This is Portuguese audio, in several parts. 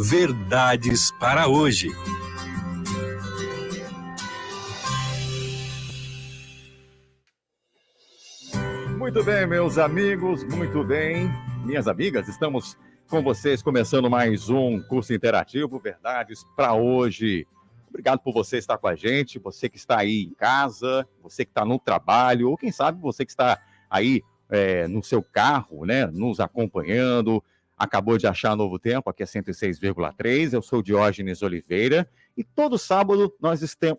Verdades para hoje. Muito bem, meus amigos, muito bem. Minhas amigas, estamos com vocês começando mais um curso interativo, Verdades para hoje. Obrigado por você estar com a gente, você que está aí em casa, você que está no trabalho, ou quem sabe você que está aí no seu carro, né, nos acompanhando. Acabou de achar Novo Tempo, aqui é 106,3. Eu sou Diógenes Oliveira e todo sábado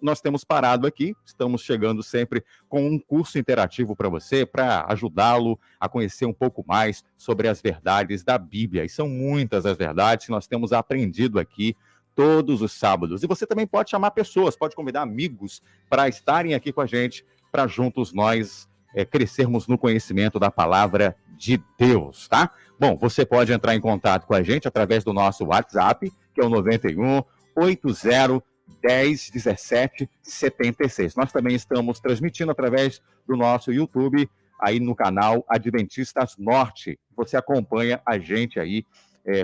nós temos parado aqui. Estamos chegando sempre com um curso interativo para você, para ajudá-lo a conhecer um pouco mais sobre as verdades da Bíblia. E são muitas as verdades que nós temos aprendido aqui todos os sábados. E você também pode chamar pessoas, pode convidar amigos para estarem aqui com a gente, para juntos nós crescermos no conhecimento da palavra de Deus, tá? Bom, você pode entrar em contato com a gente através do nosso WhatsApp, que é o 91 80 10 17 76. Nós também estamos transmitindo através do nosso YouTube, aí no canal Adventistas Norte. Você acompanha a gente aí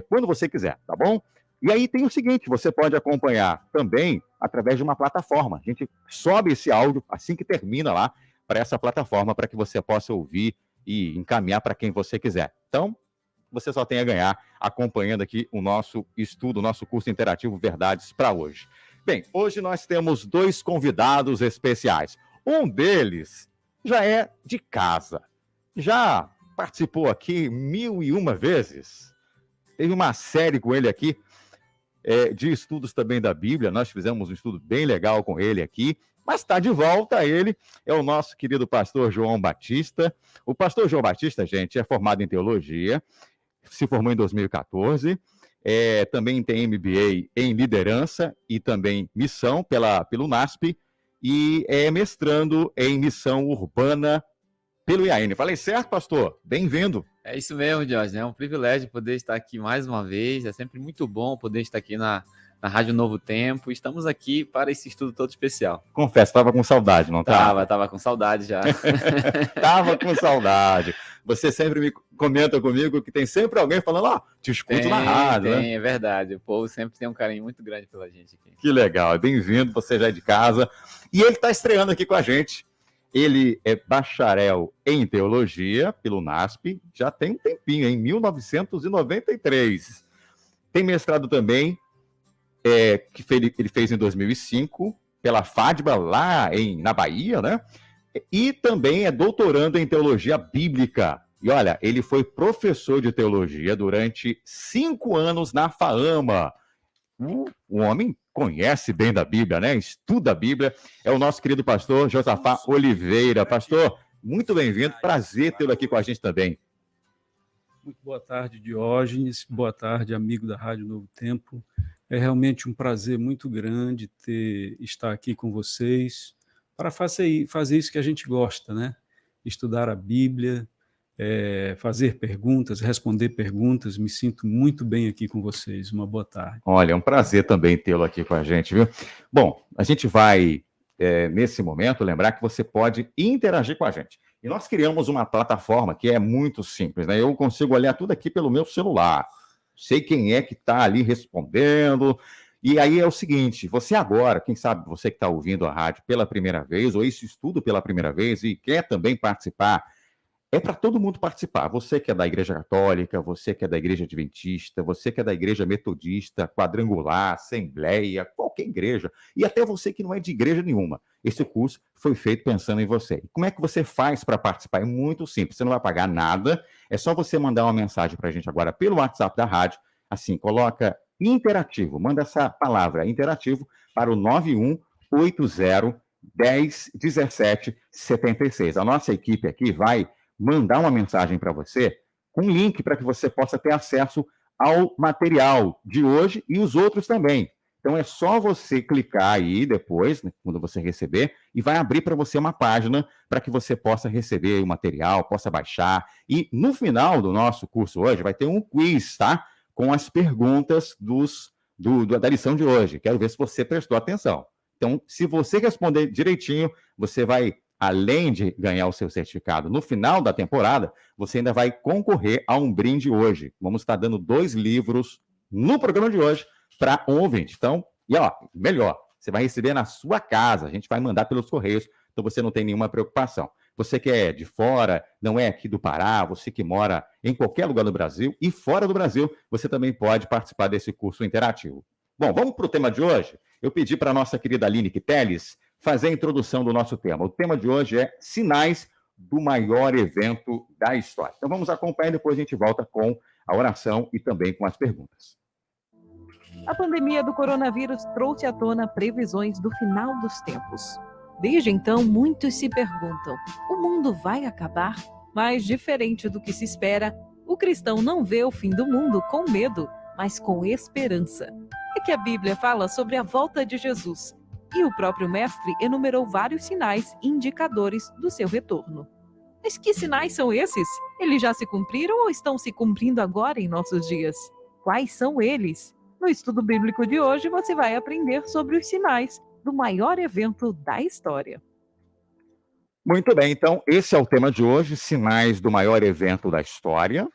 quando você quiser, tá bom? E aí tem o seguinte, você pode acompanhar também através de uma plataforma. A gente sobe esse áudio assim que termina lá para essa plataforma, para que você possa ouvir e encaminhar para quem você quiser. Então, você só tem a ganhar acompanhando aqui o nosso estudo, o nosso curso interativo Verdades para hoje. Bem, hoje nós temos dois convidados especiais. Um deles já é de casa, já participou aqui 1001 vezes. Teve uma série com ele aqui, de estudos também da Bíblia. Nós fizemos um estudo bem legal com ele aqui, mas está de volta ele, é o nosso querido pastor João Batista. O pastor João Batista, gente, é formado em teologia, se formou em 2014, também tem MBA em liderança e também missão pelo NASP, e é mestrando em missão urbana pelo IAN. Falei certo, pastor? Bem-vindo. É isso mesmo, Jorge. É um privilégio poder estar aqui mais uma vez. É sempre muito bom poder estar aqui na Rádio Novo Tempo. Estamos aqui para esse estudo todo especial. Confesso, estava com saudade, não estava? Tava com saudade já. Tava com saudade. Você sempre me comenta comigo que tem sempre alguém falando, te escuto na rádio, né? É verdade. O povo sempre tem um carinho muito grande pela gente aqui. Que legal. Bem-vindo, você já é de casa. E ele está estreando aqui com a gente. Ele é bacharel em teologia pelo NASP, já tem um tempinho, em 1993. Tem mestrado também, que ele fez em 2005, pela FADBA, lá na Bahia, né? E também é doutorando em teologia bíblica. E olha, ele foi professor de teologia durante 5 anos na FAAMA. O homem conhece bem da Bíblia, né? Estuda a Bíblia. É o nosso querido pastor Josafá Oliveira. Pastor, muito bem-vindo. Prazer tê-lo aqui com a gente também. Muito boa tarde, Diógenes. Boa tarde, amigo da Rádio Novo Tempo. É realmente um prazer muito grande estar aqui com vocês para fazer isso que a gente gosta, né? Estudar a Bíblia, fazer perguntas, responder perguntas. Me sinto muito bem aqui com vocês. Uma boa tarde. Olha, é um prazer também tê-lo aqui com a gente, viu? Bom, a gente vai, nesse momento, lembrar que você pode interagir com a gente. E nós criamos uma plataforma que é muito simples, né? Eu consigo olhar tudo aqui pelo meu celular. Sei quem é que está ali respondendo. E aí é o seguinte, você agora, quem sabe você que está ouvindo a rádio pela primeira vez, ou esse estudo pela primeira vez e quer também participar, é para todo mundo participar. Você que é da Igreja Católica, você que é da Igreja Adventista, você que é da Igreja Metodista, Quadrangular, Assembleia, qualquer igreja, e até você que não é de igreja nenhuma. Esse curso foi feito pensando em você. Como é que você faz para participar? É muito simples, você não vai pagar nada, é só você mandar uma mensagem para a gente agora pelo WhatsApp da rádio, assim, coloca interativo, manda essa palavra interativo para o 91 80 10 17 76. A nossa equipe aqui vai mandar uma mensagem para você, com um link para que você possa ter acesso ao material de hoje e os outros também. Então é só você clicar aí depois, né, quando você receber, e vai abrir para você uma página para que você possa receber o material, possa baixar. E no final do nosso curso hoje vai ter um quiz, tá? Com as perguntas da lição de hoje. Quero ver se você prestou atenção. Então, se você responder direitinho, você vai, além de ganhar o seu certificado no final da temporada, você ainda vai concorrer a um brinde hoje. Vamos estar dando 2 livros no programa de hoje para um ouvinte. Então, e ó, melhor, você vai receber na sua casa, a gente vai mandar pelos correios, então você não tem nenhuma preocupação. Você que é de fora, não é aqui do Pará, você que mora em qualquer lugar do Brasil e fora do Brasil, você também pode participar desse curso interativo. Bom, vamos para o tema de hoje. Eu pedi para a nossa querida Aline Teles fazer a introdução do nosso tema. O tema de hoje é sinais do maior evento da história. Então vamos acompanhar e depois a gente volta com a oração e também com as perguntas. A pandemia do coronavírus trouxe à tona previsões do final dos tempos. Desde então, muitos se perguntam: o mundo vai acabar? Mas, diferente do que se espera, o cristão não vê o fim do mundo com medo, mas com esperança. É que a Bíblia fala sobre a volta de Jesus, e o próprio mestre enumerou vários sinais e indicadores do seu retorno. Mas que sinais são esses? Eles já se cumpriram ou estão se cumprindo agora em nossos dias? Quais são eles? No estudo bíblico de hoje, você vai aprender sobre os sinais do maior evento da história. Muito bem, então esse é o tema de hoje, sinais do maior evento da história.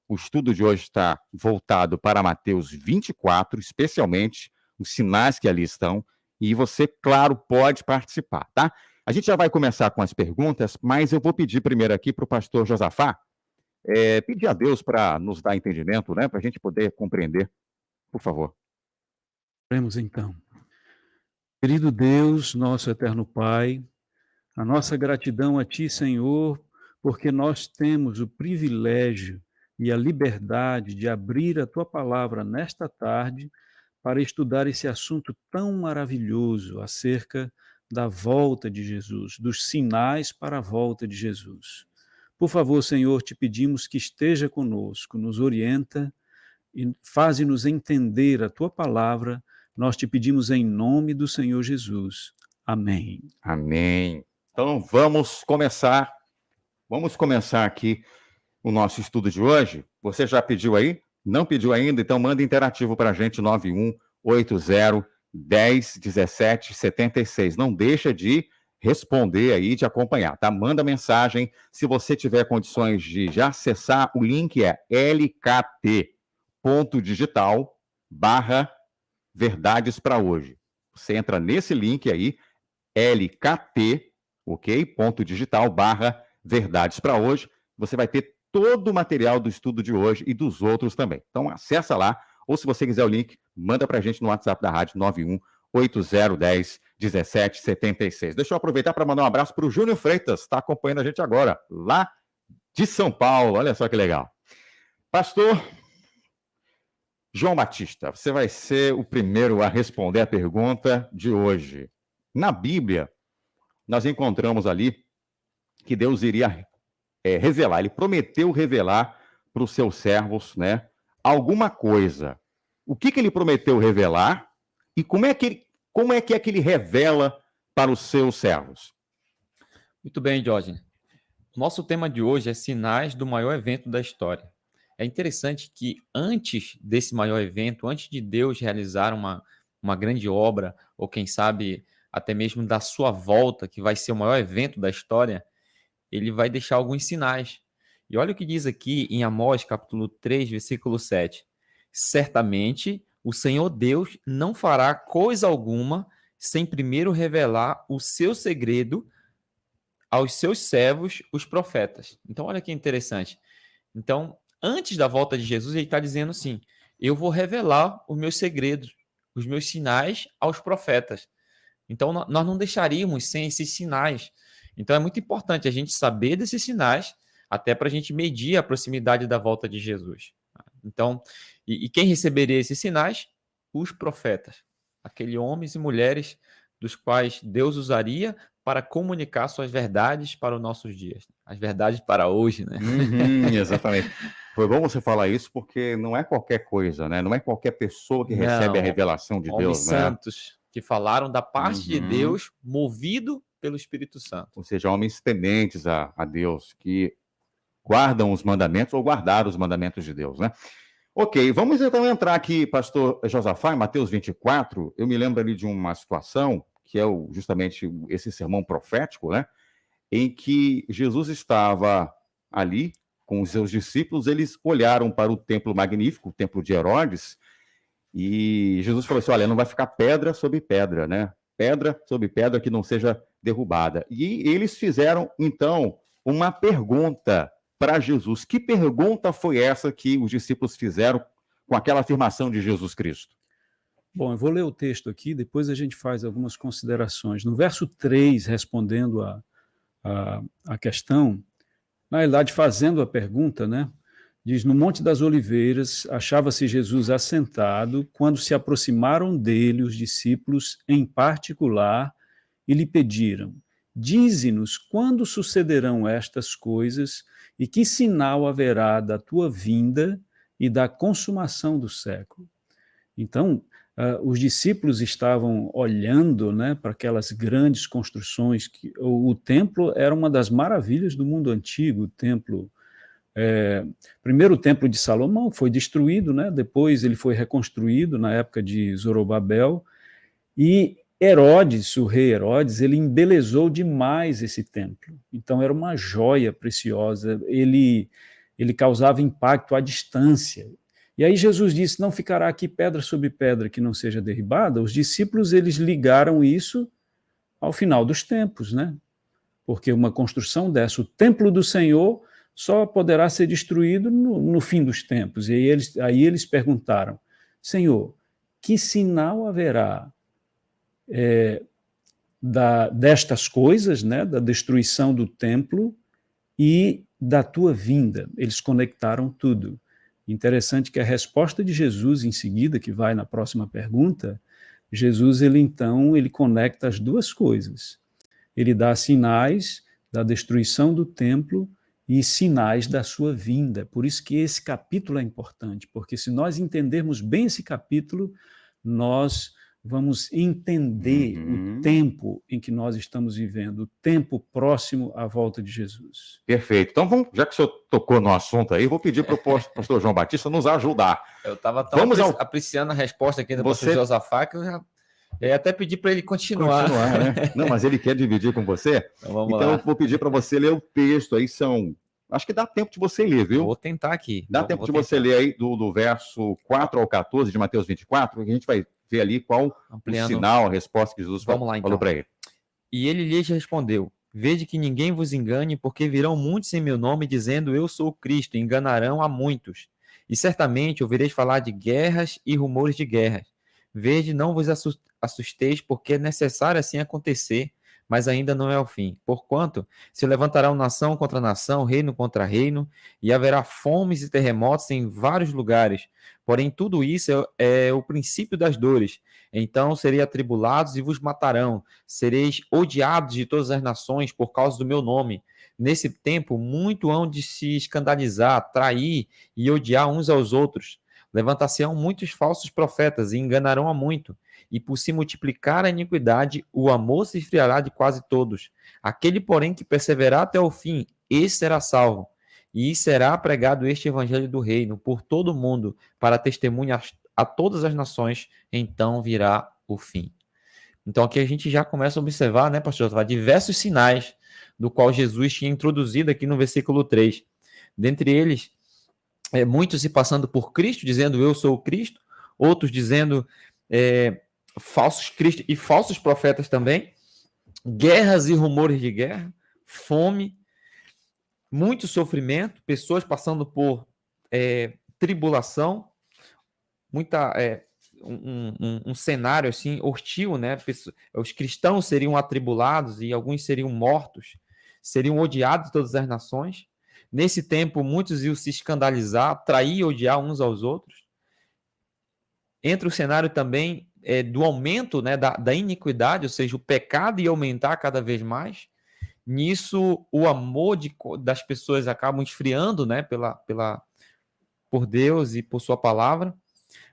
O estudo de hoje está voltado para Mateus 24, especialmente os sinais que ali estão, e você, claro, pode participar, tá? A gente já vai começar com as perguntas, mas eu vou pedir primeiro aqui para o pastor Josafá, pedir a Deus para nos dar entendimento, né, para a gente poder compreender. Por favor. Oremos então. Querido Deus, nosso eterno Pai, a nossa gratidão a Ti, Senhor, porque nós temos o privilégio e a liberdade de abrir a Tua palavra nesta tarde para estudar esse assunto tão maravilhoso acerca da volta de Jesus, dos sinais para a volta de Jesus. Por favor, Senhor, te pedimos que esteja conosco, nos orienta e faze-nos entender a Tua palavra. Nós te pedimos em nome do Senhor Jesus. Amém. Amém. Então vamos começar aqui o nosso estudo de hoje. Você já pediu aí? Não pediu ainda? Então manda interativo para a gente, 9180101776. Não deixa de responder aí, de acompanhar, tá? Manda mensagem. Se você tiver condições de já acessar, o link é lkt.digital/verdades para hoje. Você entra nesse link aí, lkt, ok? .digital/verdades para hoje. Você vai ter todo o material do estudo de hoje e dos outros também. Então acessa lá, ou se você quiser o link, manda para a gente no WhatsApp da rádio 9180101776. Deixa eu aproveitar para mandar um abraço para o Júnior Freitas, está acompanhando a gente agora, lá de São Paulo. Olha só que legal. Pastor João Batista, você vai ser o primeiro a responder a pergunta de hoje. Na Bíblia, nós encontramos ali que Deus iria revelar, ele prometeu revelar para os seus servos, né, alguma coisa. O que ele prometeu revelar e como é que ele revela para os seus servos? Muito bem, Jorge. Nosso tema de hoje é sinais do maior evento da história. É interessante que antes desse maior evento, antes de Deus realizar uma grande obra, ou quem sabe até mesmo da sua volta, que vai ser o maior evento da história, ele vai deixar alguns sinais. E olha o que diz aqui em Amós, capítulo 3, versículo 7. Certamente o Senhor Deus não fará coisa alguma sem primeiro revelar o seu segredo aos seus servos, os profetas. Então, olha que interessante. Então, antes da volta de Jesus, ele está dizendo assim, eu vou revelar os meus segredos, os meus sinais aos profetas. Então, nós não deixaríamos sem esses sinais. Então, é muito importante a gente saber desses sinais, até para a gente medir a proximidade da volta de Jesus. Então, e quem receberia esses sinais? Os profetas. Aqueles homens e mulheres dos quais Deus usaria para comunicar suas verdades para os nossos dias. As verdades para hoje, né? Exatamente. Foi bom você falar isso, porque não é qualquer coisa, né? Não é qualquer pessoa que recebe a revelação de Deus, homens né? santos que falaram da parte de Deus, movido pelo Espírito Santo. Ou seja, homens tementes a Deus, que guardam os mandamentos ou guardaram os mandamentos de Deus, né? Ok, vamos então entrar aqui, pastor Josafá, em Mateus 24. Eu me lembro ali de uma situação, que é justamente esse sermão profético, né? Em que Jesus estava ali com os seus discípulos, eles olharam para o templo magnífico, o templo de Herodes, E Jesus falou assim, olha, não vai ficar pedra sobre pedra, né? Pedra sobre pedra que não seja derrubada. E eles fizeram, então, uma pergunta para Jesus. Que pergunta foi essa que os discípulos fizeram com aquela afirmação de Jesus Cristo? Bom, eu vou ler o texto aqui, depois a gente faz algumas considerações. No verso 3, respondendo a questão, na realidade, fazendo a pergunta, né? Diz, no Monte das Oliveiras, achava-se Jesus assentado, quando se aproximaram dele os discípulos em particular e lhe pediram, dize-nos quando sucederão estas coisas e que sinal haverá da tua vinda e da consumação do século. Então, os discípulos estavam olhando, né, para aquelas grandes construções. O templo era uma das maravilhas do mundo antigo. O templo, primeiro o templo de Salomão foi destruído, né, depois ele foi reconstruído na época de Zorobabel, e Herodes, o rei Herodes, ele embelezou demais esse templo. Então era uma joia preciosa, ele causava impacto à distância. E aí Jesus disse, não ficará aqui pedra sobre pedra que não seja derribada. Os discípulos, eles ligaram isso ao final dos tempos, né? Porque uma construção dessa, o templo do Senhor, só poderá ser destruído no fim dos tempos. E aí eles perguntaram, Senhor, que sinal haverá destas coisas, né, da destruição do templo e da tua vinda? Eles conectaram tudo. Interessante que a resposta de Jesus em seguida, que vai na próxima pergunta, Jesus, ele conecta as duas coisas. Ele dá sinais da destruição do templo e sinais da sua vinda. Por isso que esse capítulo é importante, porque se nós entendermos bem esse capítulo, nós vamos entender o tempo em que nós estamos vivendo, o tempo próximo à volta de Jesus. Perfeito. Então, já que o senhor tocou no assunto aí, vou pedir para o pastor João Batista nos ajudar. Eu estava tão apreciando a resposta aqui do pastor Josafá que eu ia até pedir para ele continuar. Né? Não, mas ele quer dividir com você? Então eu vou pedir para você ler o texto aí, acho que dá tempo de você ler, viu? Vou tentar aqui. Dá tempo de você ler aí do verso 4 ao 14 de Mateus 24, que a gente vai ver ali qual o sinal, a resposta que Jesus falou para ele. E ele lhes respondeu, vede que ninguém vos engane, porque virão muitos em meu nome, dizendo, eu sou o Cristo, e enganarão a muitos. E certamente ouvireis falar de guerras e rumores de guerras. Vede, não vos assusteis, porque é necessário assim acontecer, mas ainda não é o fim. Porquanto se levantará nação contra nação, reino contra reino, e haverá fomes e terremotos em vários lugares. Porém, tudo isso é o princípio das dores. Então sereis atribulados e vos matarão. Sereis odiados de todas as nações por causa do meu nome. Nesse tempo, muito hão de se escandalizar, trair e odiar uns aos outros. Levantar-se-ão muitos falsos profetas e enganarão a muito. E por se multiplicar a iniquidade, o amor se esfriará de quase todos. Aquele, porém, que perseverar até o fim, esse será salvo. E será pregado este evangelho do reino por todo o mundo, para testemunhar a todas as nações, então virá o fim. Então aqui a gente já começa a observar, né, pastor Josafá, diversos sinais do qual Jesus tinha introduzido aqui no versículo 3. Dentre eles, muitos se passando por Cristo, dizendo eu sou o Cristo, outros dizendo falsos Cristo e falsos profetas também, guerras e rumores de guerra, fome, muito sofrimento, pessoas passando por tribulação, um cenário assim hostil, né? Os cristãos seriam atribulados e alguns seriam mortos, seriam odiados de todas as nações. Nesse tempo, muitos iam se escandalizar, trair e odiar uns aos outros. Entra o cenário também do aumento, né, da iniquidade, ou seja, o pecado ia aumentar cada vez mais. Nisso, o amor das pessoas acaba esfriando, né, por Deus e por sua palavra.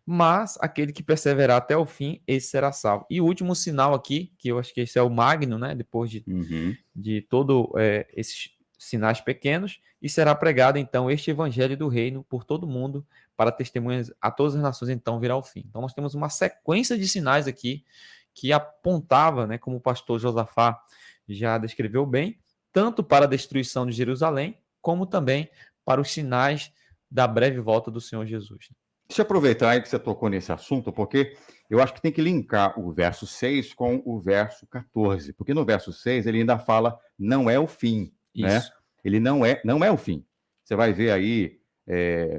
Mas aquele que perseverar até o fim, esse será salvo. E o último sinal aqui, que eu acho que esse é o magno, né, depois de todos esses sinais pequenos, e será pregado, então, este evangelho do reino por todo mundo, para testemunhas a todas as nações, então virá o fim. Então, nós temos uma sequência de sinais aqui que apontava, né, como o pastor Josafá já descreveu bem, tanto para a destruição de Jerusalém, como também para os sinais da breve volta do Senhor Jesus. Deixa eu aproveitar aí que você tocou nesse assunto, porque eu acho que tem que linkar o verso 6 com o verso 14, porque no verso 6 ele ainda fala, não é o fim, né? Isso. Ele não é o fim. Você vai ver aí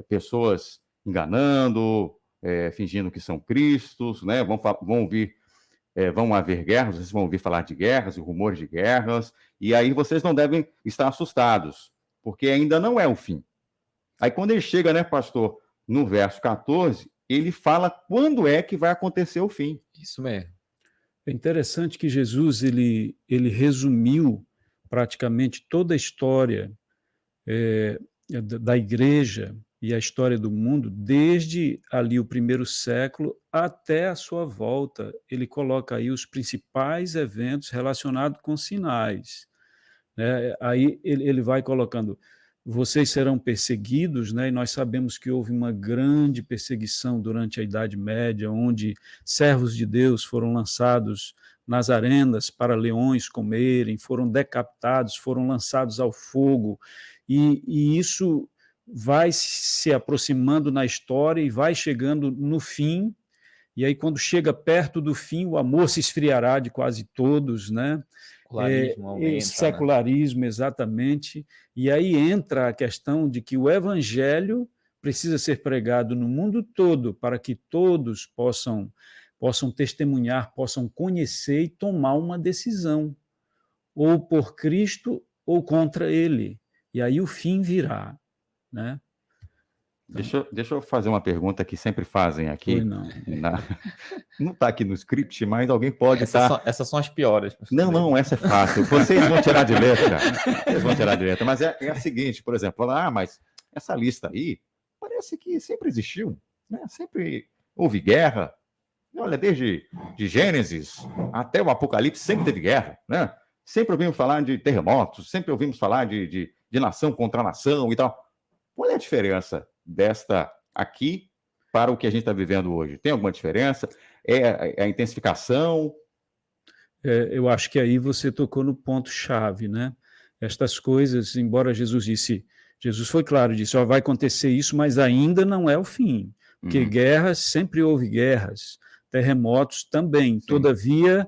pessoas enganando, fingindo que são cristos, né? Vão haver guerras, vocês vão ouvir falar de guerras e rumores de guerras, e aí vocês não devem estar assustados, porque ainda não é o fim. Aí quando ele chega, né, pastor, no verso 14, ele fala quando é que vai acontecer o fim. Isso mesmo. É interessante que Jesus ele resumiu praticamente toda a história da igreja e a história do mundo, desde ali o primeiro século até a sua volta. Ele coloca aí os principais eventos relacionados com sinais, né? Aí ele vai colocando, vocês serão perseguidos, né? E nós sabemos que houve uma grande perseguição durante a Idade Média, onde servos de Deus foram lançados nas arenas para leões comerem, foram decapitados, foram lançados ao fogo, e isso vai se aproximando na história e vai chegando no fim, e aí quando chega perto do fim, o amor se esfriará de quase todos, né? Secularismo aumenta, né? Secularismo, exatamente. E aí entra a questão de que o evangelho precisa ser pregado no mundo todo para que todos possam testemunhar, possam conhecer e tomar uma decisão, ou por Cristo ou contra ele. E aí o fim virá, né? Deixa eu fazer uma pergunta que sempre fazem aqui. Não está aqui no script, mas alguém pode estar... Essas são as piores. Não, essa é fácil. Vocês vão tirar de letra. Vocês vão tirar de letra. Mas é a seguinte, por exemplo, mas essa lista aí parece que sempre existiu, né? Sempre houve guerra. Olha, desde de Gênesis até o Apocalipse sempre teve guerra, né? Sempre ouvimos falar de terremotos, sempre ouvimos falar de nação contra nação e tal. Qual é a diferença desta aqui para o que a gente está vivendo hoje? Tem alguma diferença? É a intensificação? Eu acho que aí você tocou no ponto-chave, né? Estas coisas, embora Jesus foi claro, disse, vai acontecer isso, mas ainda não é o fim, porque guerras, sempre houve guerras, terremotos também, sim. Todavia...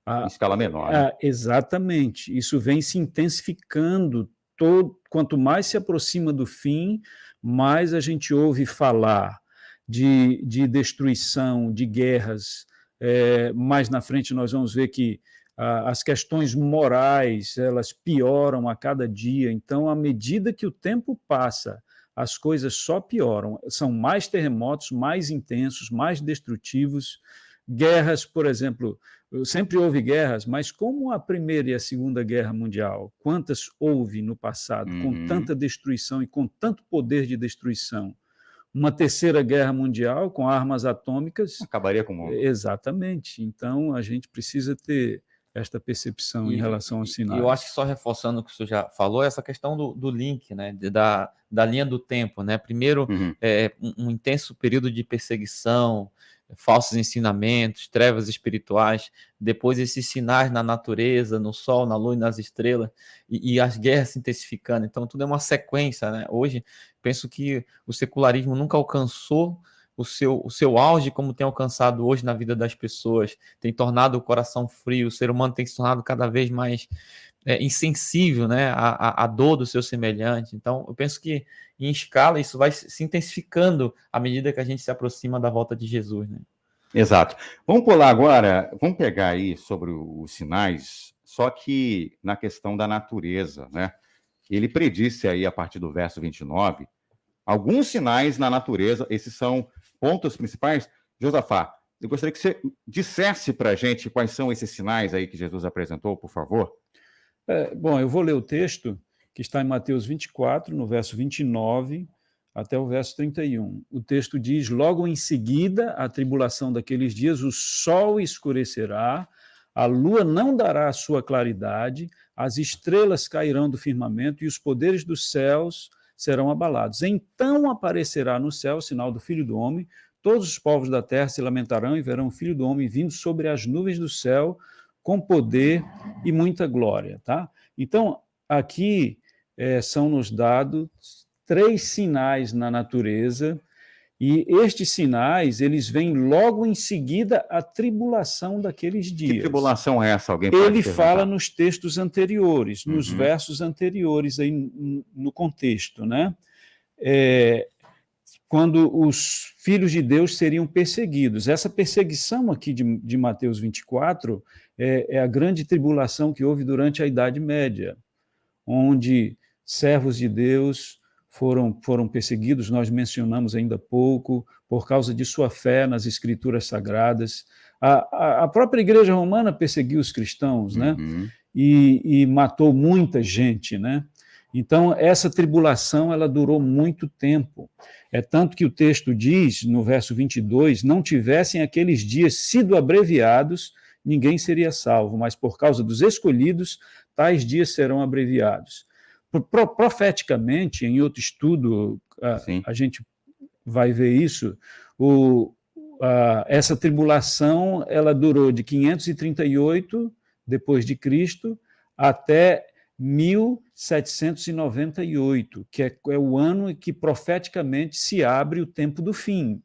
Em escala menor. Né? Exatamente, isso vem se intensificando, quanto mais se aproxima do fim, mais a gente ouve falar de destruição, de guerras. Mais na frente nós vamos ver que as questões morais, elas pioram a cada dia. Então, à medida que o tempo passa, as coisas só pioram. São mais terremotos, mais intensos, mais destrutivos. Guerras, por exemplo, sempre houve guerras, mas como a Primeira e a Segunda Guerra Mundial, quantas houve no passado, com tanta destruição e com tanto poder de destruição? Uma Terceira Guerra Mundial com armas atômicas... Acabaria com o mundo. Exatamente. Então, a gente precisa ter esta percepção em relação aos sinais. Eu acho que só reforçando o que o senhor já falou, essa questão do link, né, da linha do tempo, né? Primeiro, um intenso período de perseguição, falsos ensinamentos, trevas espirituais, depois esses sinais na natureza, no sol, na lua e nas estrelas, e as guerras se intensificando. Então, tudo é uma sequência, né? Hoje, penso que o secularismo nunca alcançou o seu auge como tem alcançado hoje na vida das pessoas, tem tornado o coração frio, o ser humano tem se tornado cada vez mais insensível, né, à dor do seu semelhante. Então, eu penso que em escala isso vai se intensificando à medida que a gente se aproxima da volta de Jesus, né? Exato. Vamos pular agora, vamos pegar aí sobre os sinais, só que na questão da natureza, né? Ele predisse aí, a partir do verso 29, alguns sinais na natureza. Esses são pontos principais. Josafá, eu gostaria que você dissesse para a gente quais são esses sinais aí que Jesus apresentou, por favor. Bom, eu vou ler o texto que está em Mateus 24, no verso 29 até o verso 31. O texto diz, logo em seguida, a tribulação daqueles dias, o sol escurecerá, a lua não dará a sua claridade, as estrelas cairão do firmamento e os poderes dos céus serão abalados. Então aparecerá no céu o sinal do Filho do Homem, todos os povos da terra se lamentarão e verão o Filho do Homem vindo sobre as nuvens do céu com poder e muita glória. Tá? Então, aqui são nos dados 3 sinais na natureza E estes sinais, eles vêm logo em seguida à tribulação daqueles dias. Que tribulação é essa? Alguém pode Ele perguntar? fala nos textos anteriores, nos Uhum. versos anteriores, aí no contexto, né? Quando os filhos de Deus seriam perseguidos. Essa perseguição aqui de Mateus 24 é a grande tribulação que houve durante a Idade Média, onde servos de Deus foram perseguidos, nós mencionamos ainda há pouco, por causa de sua fé nas Escrituras Sagradas. A própria Igreja Romana perseguiu os cristãos, né? Uhum. E matou muita gente, né? Então, essa tribulação, ela durou muito tempo. É tanto que o texto diz, no verso 22, não tivessem aqueles dias sido abreviados, ninguém seria salvo, mas por causa dos escolhidos, tais dias serão abreviados. Profeticamente, em outro estudo, a gente vai ver isso, essa tribulação, ela durou de 538 depois de Cristo até 1798, que é o ano em que profeticamente se abre o tempo do fim.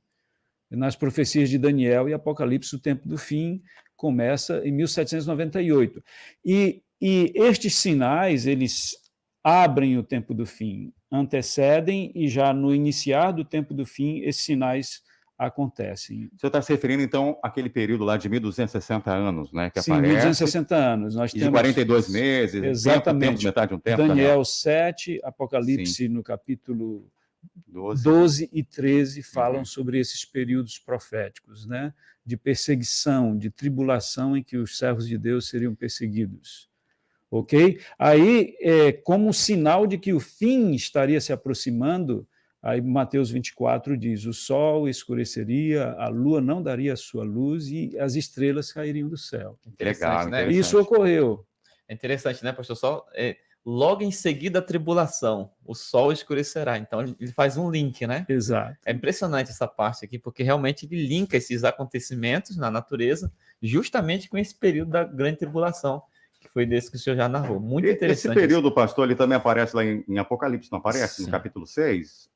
Nas profecias de Daniel e Apocalipse, o tempo do fim começa em 1798. E estes sinais, eles abrem o tempo do fim, antecedem, e já no iniciar do tempo do fim, esses sinais acontecem. Você está se referindo, então, àquele período lá de 1.260 anos, né? Que Sim, aparece, 1260 anos. Nós temos de 42 meses, exatamente, metade de um tempo. Daniel 7, Apocalipse, sim, no capítulo 12 e 13 falam sobre esses períodos proféticos, né? De perseguição, de tribulação em que os servos de Deus seriam perseguidos. Ok? Aí, como sinal de que o fim estaria se aproximando, aí Mateus 24 diz, o sol escureceria, a lua não daria a sua luz e as estrelas cairiam do céu. Legal, né? Isso ocorreu. É interessante, né, pastor? Logo em seguida a tribulação, o sol escurecerá. Então, ele faz um link, né? Exato. É impressionante essa parte aqui, porque realmente ele linka esses acontecimentos na natureza justamente com esse período da grande tribulação, que foi desse que o senhor já narrou. Muito interessante. Esse período, pastor, ele também aparece lá em Apocalipse, não aparece? Sim. No capítulo 6?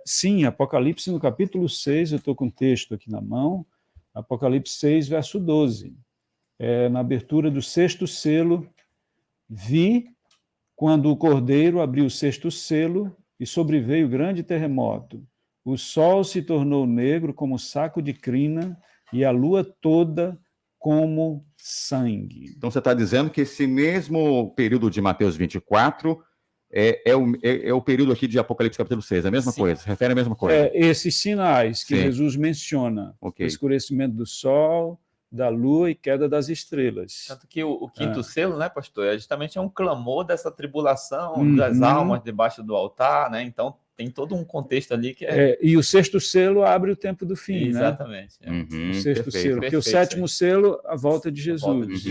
Sim, Apocalipse no capítulo 6, eu estou com o texto aqui na mão, Apocalipse 6, verso 12. Na abertura do 6º selo, vi quando o Cordeiro abriu o 6º selo e sobreveio grande terremoto. O sol se tornou negro como saco de crina e a lua toda como sangue. Então você está dizendo que esse mesmo período de Mateus 24 é o período aqui de Apocalipse capítulo 6, é a mesma coisa, se refere à mesma coisa. Esses sinais que Jesus menciona, o escurecimento do sol, da lua e queda das estrelas. Tanto que o quinto selo, né, pastor, justamente um clamor dessa tribulação das almas debaixo do altar, né? Então tem todo um contexto ali que e o 6º selo abre o tempo do fim, exatamente, né? O 6º selo, porque o 7º selo, a volta de Jesus.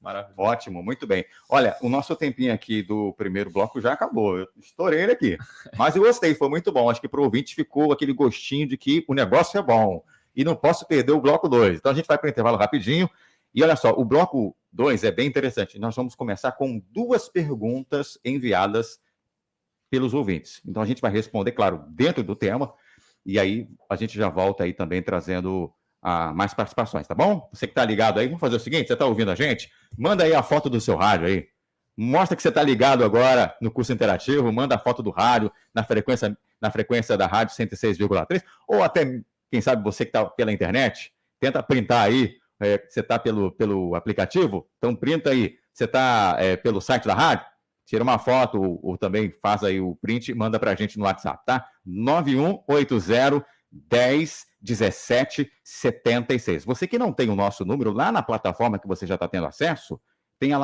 Maravilha. Ótimo, muito bem. Olha, o nosso tempinho aqui do primeiro bloco já acabou. Eu estourei ele aqui. Mas eu gostei, foi muito bom. Acho que para o ouvinte ficou aquele gostinho de que o negócio é bom. E não posso perder o bloco 2. Então a gente vai para o intervalo rapidinho. E olha só, o bloco 2 é bem interessante. Nós vamos começar com 2 perguntas enviadas pelos ouvintes. Então a gente vai responder, claro, dentro do tema. E aí a gente já volta aí também trazendo mais participações, tá bom? Você que está ligado aí, vamos fazer o seguinte, você está ouvindo a gente? Manda aí a foto do seu rádio aí. Mostra que você está ligado agora no curso interativo, manda a foto do rádio na frequência da rádio 106,3, ou até, quem sabe, você que está pela internet, tenta printar aí, você está pelo aplicativo, então printa aí, você está pelo site da rádio, tira uma foto, ou também faz aí o print e manda para a gente no WhatsApp, tá? 9180 1017 76. Você que não tem o nosso número, lá na plataforma que você já está tendo acesso, tem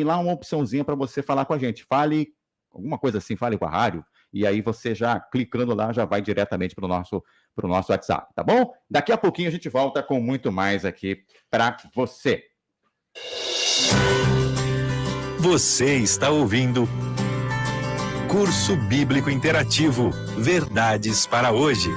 lá uma opçãozinha para você falar com a gente. Fale, alguma coisa assim, fale com a rádio, e aí você já, clicando lá, já vai diretamente para o nosso WhatsApp, tá bom? Daqui a pouquinho a gente volta com muito mais aqui para você. Você está ouvindo Curso Bíblico Interativo, Verdades para Hoje.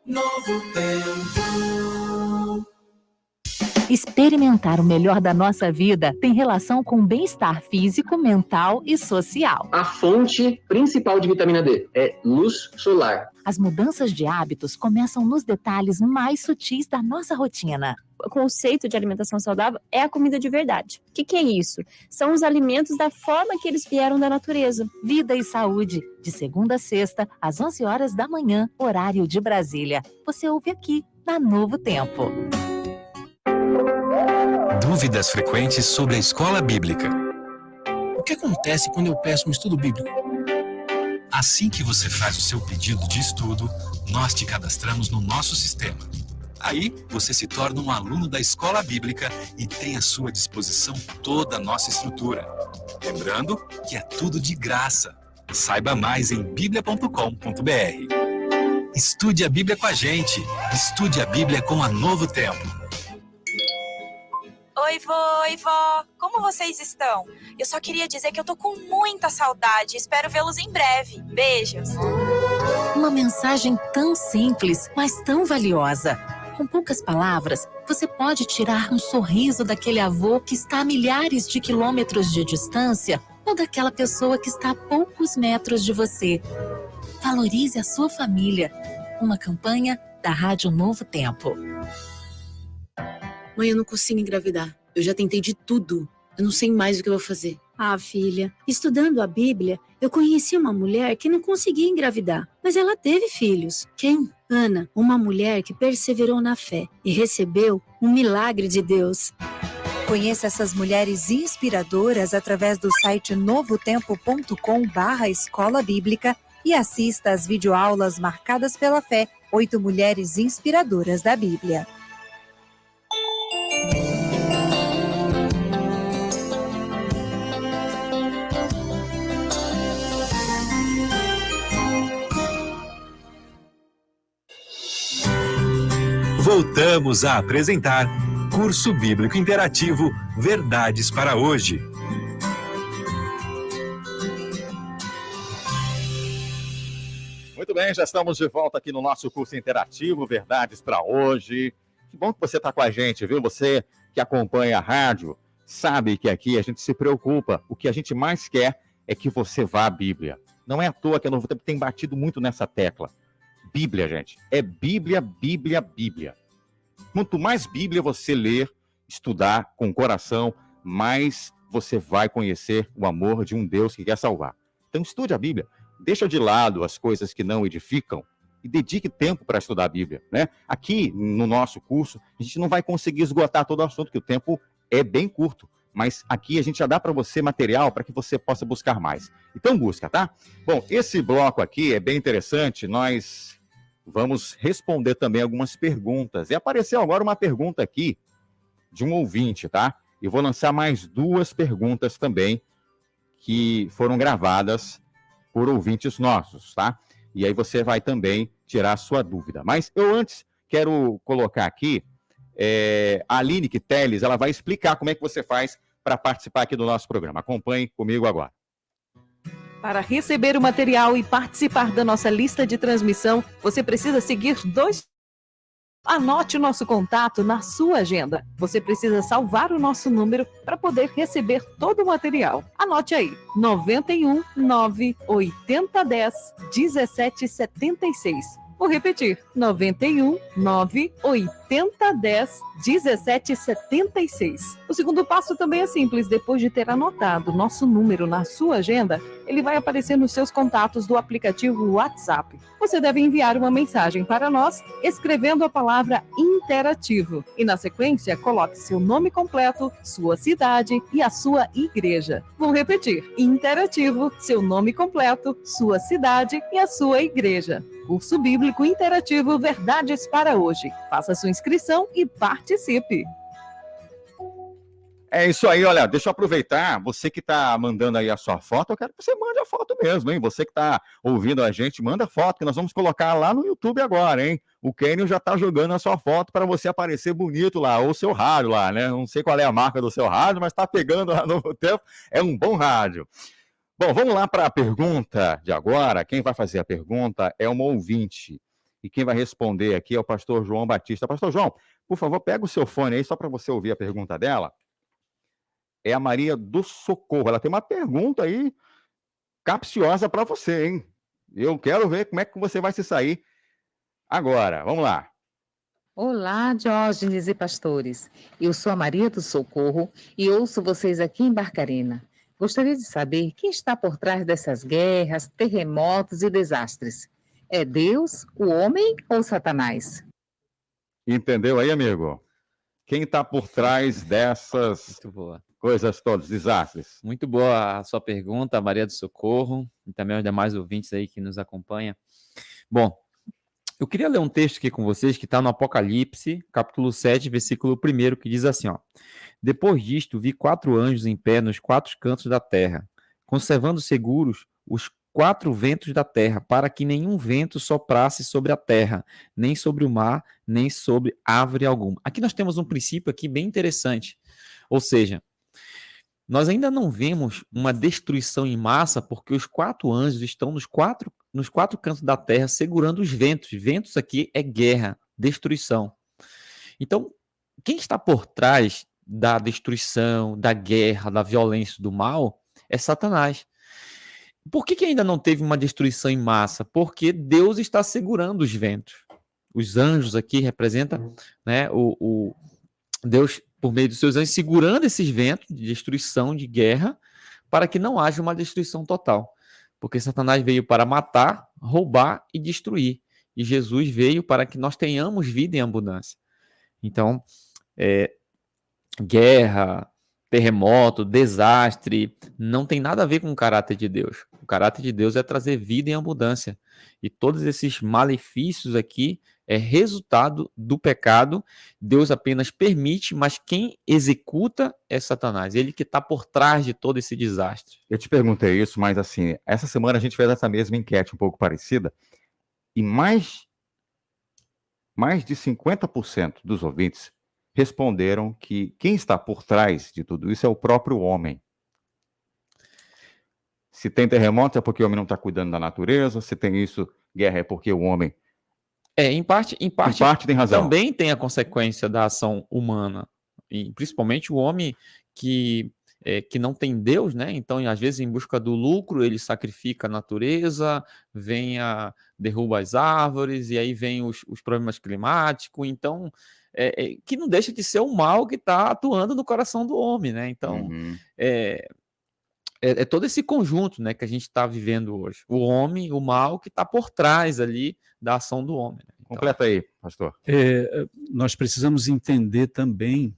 Novo Tempo. Experimentar o melhor da nossa vida tem relação com bem-estar físico, mental e social. A fonte principal de vitamina D é luz solar. As mudanças de hábitos começam nos detalhes mais sutis da nossa rotina. O conceito de alimentação saudável é a comida de verdade. O que é isso? São os alimentos da forma que eles vieram da natureza. Vida e saúde, de segunda a sexta, às 11 horas da manhã, horário de Brasília. Você ouve aqui, na Novo Tempo. Dúvidas frequentes sobre a escola bíblica. O que acontece quando eu peço um estudo bíblico? Assim que você faz o seu pedido de estudo, nós te cadastramos no nosso sistema. Aí, você se torna um aluno da escola bíblica e tem à sua disposição toda a nossa estrutura. Lembrando que é tudo de graça. Saiba mais em biblia.com.br. Estude a Bíblia com a gente. Estude a Bíblia com a Novo Tempo. Oi, vô, oi, vó. Como vocês estão? Eu só queria dizer que eu tô com muita saudade. Espero vê-los em breve. Beijos. Uma mensagem tão simples, mas tão valiosa. Com poucas palavras, você pode tirar um sorriso daquele avô que está a milhares de quilômetros de distância ou daquela pessoa que está a poucos metros de você. Valorize a sua família. Uma campanha da Rádio Novo Tempo. Mãe, eu não consigo engravidar. Eu já tentei de tudo. Eu não sei mais o que eu vou fazer. Ah, filha, estudando a Bíblia, eu conheci uma mulher que não conseguia engravidar, mas ela teve filhos. Quem? Ana, uma mulher que perseverou na fé e recebeu um milagre de Deus. Conheça essas mulheres inspiradoras através do site novotempo.com/escola bíblica e assista às videoaulas marcadas pela fé, 8 mulheres inspiradoras da Bíblia. Voltamos a apresentar Curso Bíblico Interativo Verdades para Hoje. Muito bem, já estamos de volta aqui no nosso curso interativo Verdades para Hoje. Que bom que você está com a gente, viu? Você que acompanha a rádio sabe que aqui a gente se preocupa. O que a gente mais quer é que você vá à Bíblia. Não é à toa que a Novo Tempo tem batido muito nessa tecla. Bíblia, gente. É Bíblia, Bíblia, Bíblia. Quanto mais Bíblia você ler, estudar com o coração, mais você vai conhecer o amor de um Deus que quer salvar. Então estude a Bíblia. Deixa de lado as coisas que não edificam e dedique tempo para estudar a Bíblia, né? Aqui no nosso curso, a gente não vai conseguir esgotar todo o assunto, que o tempo é bem curto. Mas aqui a gente já dá para você material para que você possa buscar mais. Então busca, tá? Bom, esse bloco aqui é bem interessante. Nós vamos responder também algumas perguntas. E apareceu agora uma pergunta aqui de um ouvinte, tá? E vou lançar mais 2 perguntas também que foram gravadas por ouvintes nossos, tá? E aí você vai também tirar a sua dúvida. Mas eu antes quero colocar aqui a Aline Teles, ela vai explicar como é que você faz para participar aqui do nosso programa. Acompanhe comigo agora. Para receber o material e participar da nossa lista de transmissão, você precisa seguir 2. Anote o nosso contato na sua agenda. Você precisa salvar o nosso número para poder receber todo o material. Anote aí, 91 9 80 10 17 76. Vou repetir, 91 9 80 10 17 76. O segundo passo também é simples. Depois de ter anotado o nosso número na sua agenda, ele vai aparecer nos seus contatos do aplicativo WhatsApp. Você deve enviar uma mensagem para nós, escrevendo a palavra interativo. E na sequência, coloque seu nome completo, sua cidade e a sua igreja. Vou repetir, interativo, seu nome completo, sua cidade e a sua igreja. Curso Bíblico Interativo Verdades para Hoje. Faça sua inscrição e participe. É isso aí, olha, deixa eu aproveitar, você que está mandando aí a sua foto, eu quero que você mande a foto mesmo, hein? Você que está ouvindo a gente, manda foto, que nós vamos colocar lá no YouTube agora, hein? O Kenio já está jogando a sua foto para você aparecer bonito lá, ou o seu rádio lá, né? Não sei qual é a marca do seu rádio, mas está pegando a Novo Tempo, é um bom rádio. Bom, vamos lá para a pergunta de agora. Quem vai fazer a pergunta é uma ouvinte. E quem vai responder aqui é o pastor João Batista. Pastor João, por favor, pega o seu fone aí, só para você ouvir a pergunta dela. É a Maria do Socorro. Ela tem uma pergunta aí capciosa para você, hein? Eu quero ver como é que você vai se sair agora. Vamos lá. Olá, Diógenes e pastores. Eu sou a Maria do Socorro e ouço vocês aqui em Barcarena. Gostaria de saber quem está por trás dessas guerras, terremotos e desastres. É Deus, o homem ou Satanás? Entendeu aí, amigo? Quem está por trás dessas coisas todas, desastres? Muito boa a sua pergunta, Maria do Socorro, e também aos demais ouvintes aí que nos acompanham. Bom, eu queria ler um texto aqui com vocês que está no Apocalipse, capítulo 7, versículo 1, que diz assim, ó: Depois disto, vi 4 anjos em pé nos 4 cantos da terra, conservando seguros os 4 ventos da terra, para que nenhum vento soprasse sobre a terra, nem sobre o mar, nem sobre árvore alguma. Aqui nós temos um princípio aqui bem interessante, ou seja, nós ainda não vemos uma destruição em massa, porque os 4 anjos estão nos quatro cantos da terra segurando os ventos. Ventos aqui é guerra, destruição. Então, quem está por trás da destruição, da guerra, da violência, do mal, é Satanás. Por que ainda não teve uma destruição em massa? Porque Deus está segurando os ventos. Os anjos aqui representam, né, Deus, por meio dos seus anjos, segurando esses ventos de destruição, de guerra, para que não haja uma destruição total. Porque Satanás veio para matar, roubar e destruir. E Jesus veio para que nós tenhamos vida em abundância. Então, guerra, terremoto, desastre, não tem nada a ver com o caráter de Deus. O caráter de Deus é trazer vida em abundância. E todos esses malefícios aqui é resultado do pecado. Deus apenas permite, mas quem executa é Satanás. Ele que está por trás de todo esse desastre. Eu te perguntei isso, mas assim, essa semana a gente fez essa mesma enquete um pouco parecida, e mais de 50% dos ouvintes responderam que quem está por trás de tudo isso é o próprio homem. Se tem terremoto é porque o homem não está cuidando da natureza, se tem isso, guerra é porque o homem... Em parte tem razão. Também tem a consequência da ação humana, e principalmente o homem que não tem Deus, né? Então, às vezes, em busca do lucro, ele sacrifica a natureza, derruba as árvores, e aí vem os problemas climáticos. Então, que não deixa de ser o mal que está atuando no coração do homem, né? Então, é todo esse conjunto, né, que a gente está vivendo hoje. O homem, o mal que está por trás ali da ação do homem. Né? Então, completa aí, pastor. Nós precisamos entender também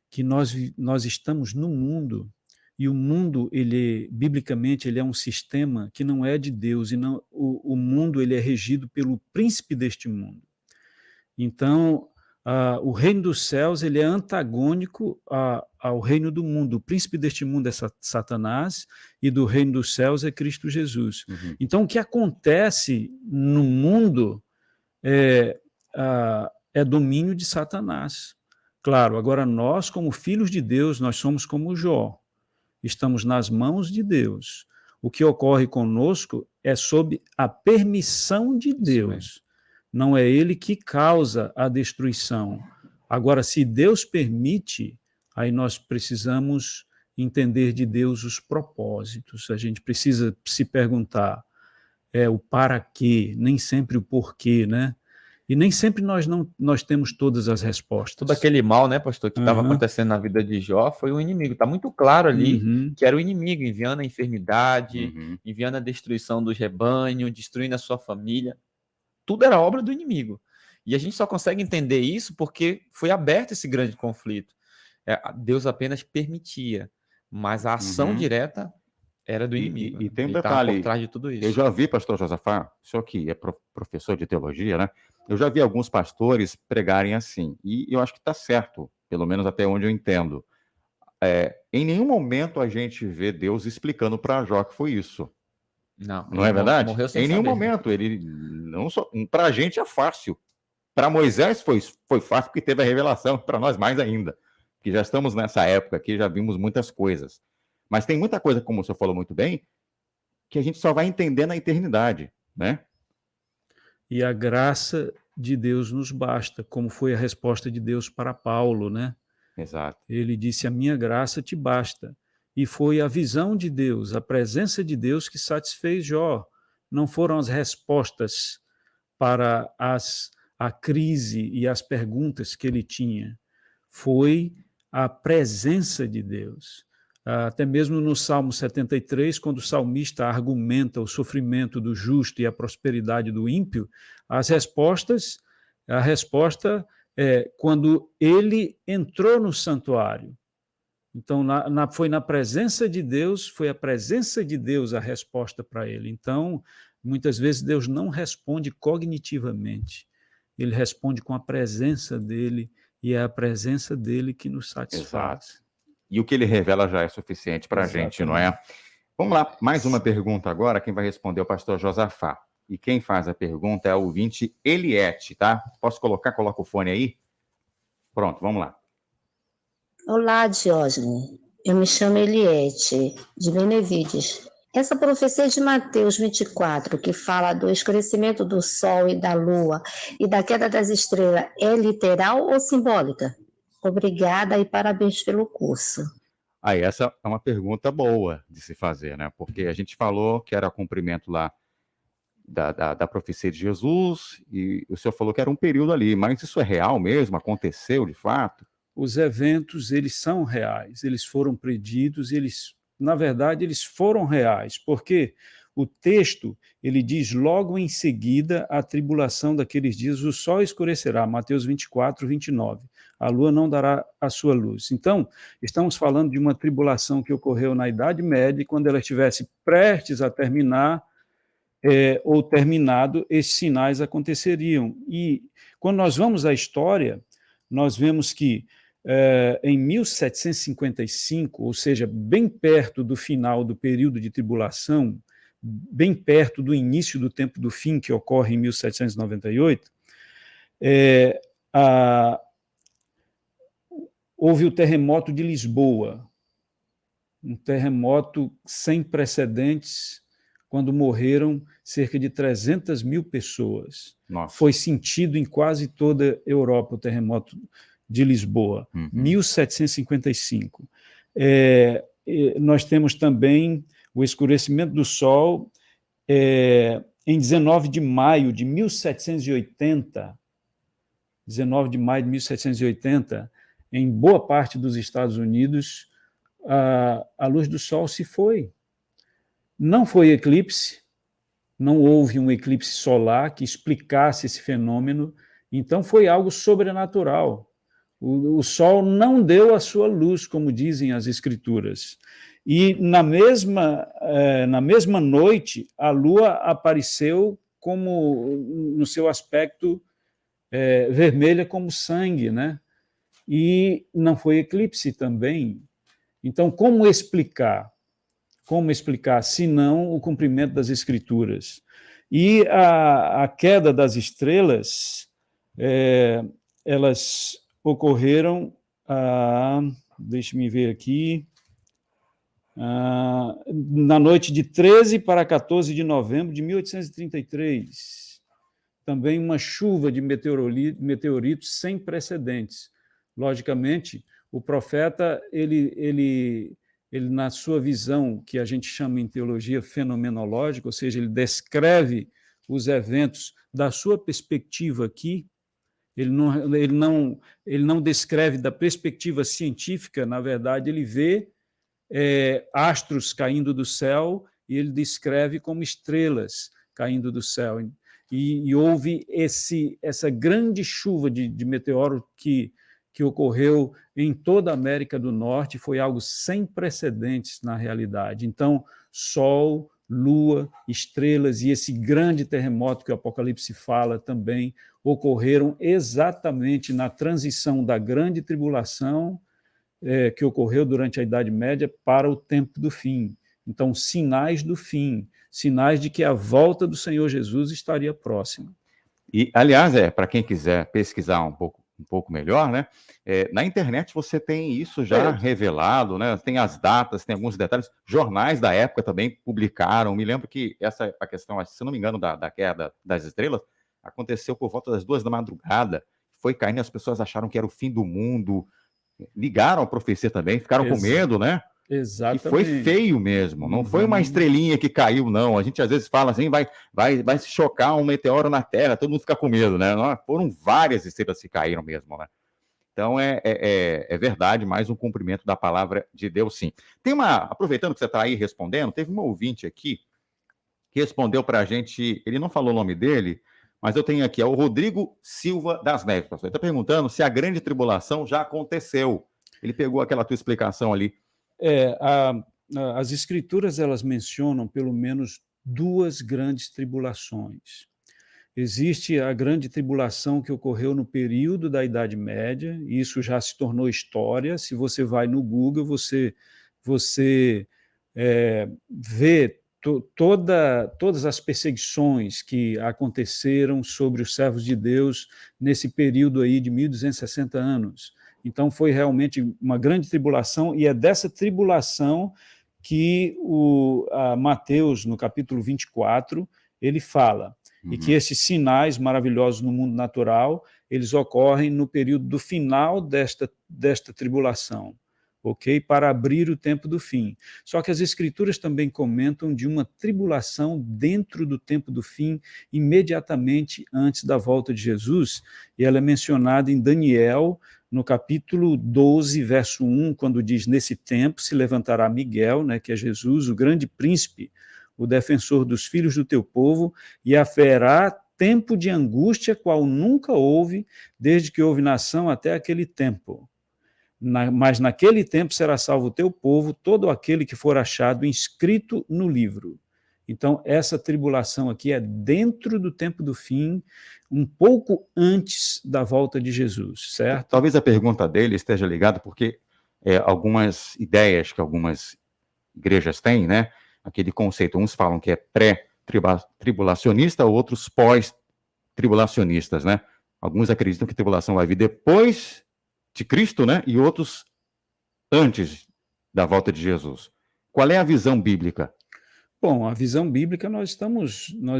que nós estamos no mundo, e o mundo, biblicamente, ele é um sistema que não é de Deus, e não, o mundo ele é regido pelo príncipe deste mundo. Então, o reino dos céus ele é antagônico ao reino do mundo. O príncipe deste mundo é Satanás, e do reino dos céus é Cristo Jesus. Então, o que acontece no mundo é domínio de Satanás. Claro, agora nós, como filhos de Deus, nós somos como Jó. Estamos nas mãos de Deus. O que ocorre conosco é sob a permissão de Deus. Não é ele que causa a destruição. Agora, se Deus permite, aí nós precisamos entender de Deus os propósitos. A gente precisa se perguntar o para quê, nem sempre o porquê, né? E nem sempre nós temos todas as respostas. Todo aquele mal, né, pastor, que estava acontecendo na vida de Jó foi o inimigo. Está muito claro ali que era o inimigo, enviando a enfermidade, enviando a destruição dos rebanhos, destruindo a sua família. Tudo era obra do inimigo. E a gente só consegue entender isso porque foi aberto esse grande conflito. Deus apenas permitia, mas a ação direta era do inimigo. E tem um detalhe, por trás de tudo isso. Eu já vi, pastor Josafá, o senhor que é professor de teologia, né? Eu já vi alguns pastores pregarem assim, e eu acho que está certo, pelo menos até onde eu entendo. Em nenhum momento a gente vê Deus explicando para Jó que foi isso. Não é verdade? Morreu sem em nenhum saber. Momento. Ele não só. Para a gente é fácil. Para Moisés foi fácil porque teve a revelação, para nós mais ainda. Que já estamos nessa época aqui, já vimos muitas coisas. Mas tem muita coisa, como o senhor falou muito bem, que a gente só vai entender na eternidade, né? e a graça de Deus nos basta, como foi a resposta de Deus para Paulo, né? Exato. Ele disse: a minha graça te basta. E foi a visão de Deus, a presença de Deus que satisfez Jó. Não foram as respostas para a crise e as perguntas que ele tinha. Foi a presença de Deus. Até mesmo no Salmo 73, quando o salmista argumenta o sofrimento do justo e a prosperidade do ímpio, a resposta é quando ele entrou no santuário. Então, foi na presença de Deus, foi a presença de Deus a resposta para ele. Então, muitas vezes Deus não responde cognitivamente, ele responde com a presença dele, e é a presença dele que nos satisfaz. Exato. E o que ele revela já é suficiente para a gente, não é? Vamos lá, mais uma pergunta agora. Quem vai responder é o pastor Josafá. E quem faz a pergunta é o ouvinte Eliette, tá? Posso colocar? Coloca o fone aí. Pronto, vamos lá. Olá, Diógenes. Eu me chamo Eliette, de Benevides. Essa profecia de Mateus 24, que fala do escurecimento do sol e da lua e da queda das estrelas, é literal ou simbólica? Obrigada e parabéns pelo curso. Aí, essa é uma pergunta boa de se fazer, né? Porque a gente falou que era cumprimento lá da profecia de Jesus, e o senhor falou que era um período ali, mas isso é real mesmo? Aconteceu de fato? Os eventos, eles são reais, eles foram preditos, na verdade, eles foram reais, porque o texto, ele diz logo em seguida a tribulação daqueles dias, o sol escurecerá, Mateus 24, 29, a lua não dará a sua luz. Então, estamos falando de uma tribulação que ocorreu na Idade Média, e quando ela estivesse prestes a terminar, ou terminado, esses sinais aconteceriam. E quando nós vamos à história, nós vemos que em 1755, ou seja, bem perto do final do período de tribulação, bem perto do início do tempo do fim, que ocorre em 1798, houve o terremoto de Lisboa, um terremoto sem precedentes, quando morreram cerca de 300 mil pessoas. Nossa. Foi sentido em quase toda a Europa o terremoto de Lisboa, 1755. Nós temos também o escurecimento do sol em 19 de maio de 1780, 19 de maio de 1780, em boa parte dos Estados Unidos, a luz do sol se foi. Não foi eclipse, não houve um eclipse solar que explicasse esse fenômeno, então foi algo sobrenatural. O sol não deu a sua luz, como dizem as escrituras. E na mesma noite, a lua apareceu como no seu aspecto vermelha como sangue, né? E não foi eclipse também. Então, como explicar? Como explicar, se não o cumprimento das escrituras? E a queda das estrelas, elas ocorreram, deixe-me ver aqui, na noite de 13 para 14 de novembro de 1833. Também uma chuva de meteoritos sem precedentes. Logicamente, o profeta, ele na sua visão, que a gente chama em teologia fenomenológica, ou seja, ele descreve os eventos da sua perspectiva aqui, ele não descreve da perspectiva científica, na verdade, ele vê astros caindo do céu e ele descreve como estrelas caindo do céu. E houve essa grande chuva de meteoro que ocorreu em toda a América do Norte, foi algo sem precedentes na realidade. Então, sol, lua, estrelas e esse grande terremoto que o Apocalipse fala também ocorreram exatamente na transição da grande tribulação que ocorreu durante a Idade Média para o tempo do fim. Então, sinais do fim, sinais de que a volta do Senhor Jesus estaria próxima. E, aliás, para quem quiser pesquisar um pouco melhor, né? Na internet você tem isso já revelado, né? Tem as datas, tem alguns detalhes. Jornais da época também publicaram. Me lembro que a questão, se não me engano, da queda das estrelas, aconteceu por volta das 2 da madrugada, foi caindo, as pessoas acharam que era o fim do mundo, ligaram a profecia também, ficaram com medo, né? Exatamente. E foi feio mesmo, não foi uma estrelinha que caiu, não. A gente às vezes fala assim, vai se chocar um meteoro na Terra, todo mundo fica com medo, né? Não, foram várias estrelas que caíram mesmo, né? Então é verdade, mais um cumprimento da palavra de Deus, sim. Aproveitando que você está aí respondendo, teve um ouvinte aqui que respondeu para a gente, ele não falou o nome dele, mas eu tenho aqui, é o Rodrigo Silva das Neves, pastor. Ele está perguntando se a grande tribulação já aconteceu. Ele pegou aquela tua explicação ali. As escrituras, elas mencionam pelo menos 2 grandes tribulações. Existe a grande tribulação que ocorreu no período da Idade Média, e isso já se tornou história. Se você vai no Google, você vê todas as perseguições que aconteceram sobre os servos de Deus nesse período aí de 1260 anos. Então foi realmente uma grande tribulação, e é dessa tribulação que Mateus, no capítulo 24, ele fala, e que esses sinais maravilhosos no mundo natural, eles ocorrem no período do final desta tribulação, ok? Para abrir o tempo do fim. Só que as escrituras também comentam de uma tribulação dentro do tempo do fim, imediatamente antes da volta de Jesus, e ela é mencionada em Daniel, no capítulo 12, verso 1, quando diz, nesse tempo se levantará Miguel, né, que é Jesus, o grande príncipe, o defensor dos filhos do teu povo, e haverá tempo de angústia, qual nunca houve, desde que houve nação até aquele tempo. Mas naquele tempo será salvo o teu povo, todo aquele que for achado inscrito no livro. Então, essa tribulação aqui é dentro do tempo do fim, um pouco antes da volta de Jesus, certo? Talvez a pergunta dele esteja ligada porque algumas ideias que algumas igrejas têm, né? Aquele conceito, uns falam que é pré-tribulacionista, outros pós-tribulacionistas, né? Alguns acreditam que a tribulação vai vir depois de Cristo, né? E outros antes da volta de Jesus. Qual é a visão bíblica? Bom, a visão bíblica nós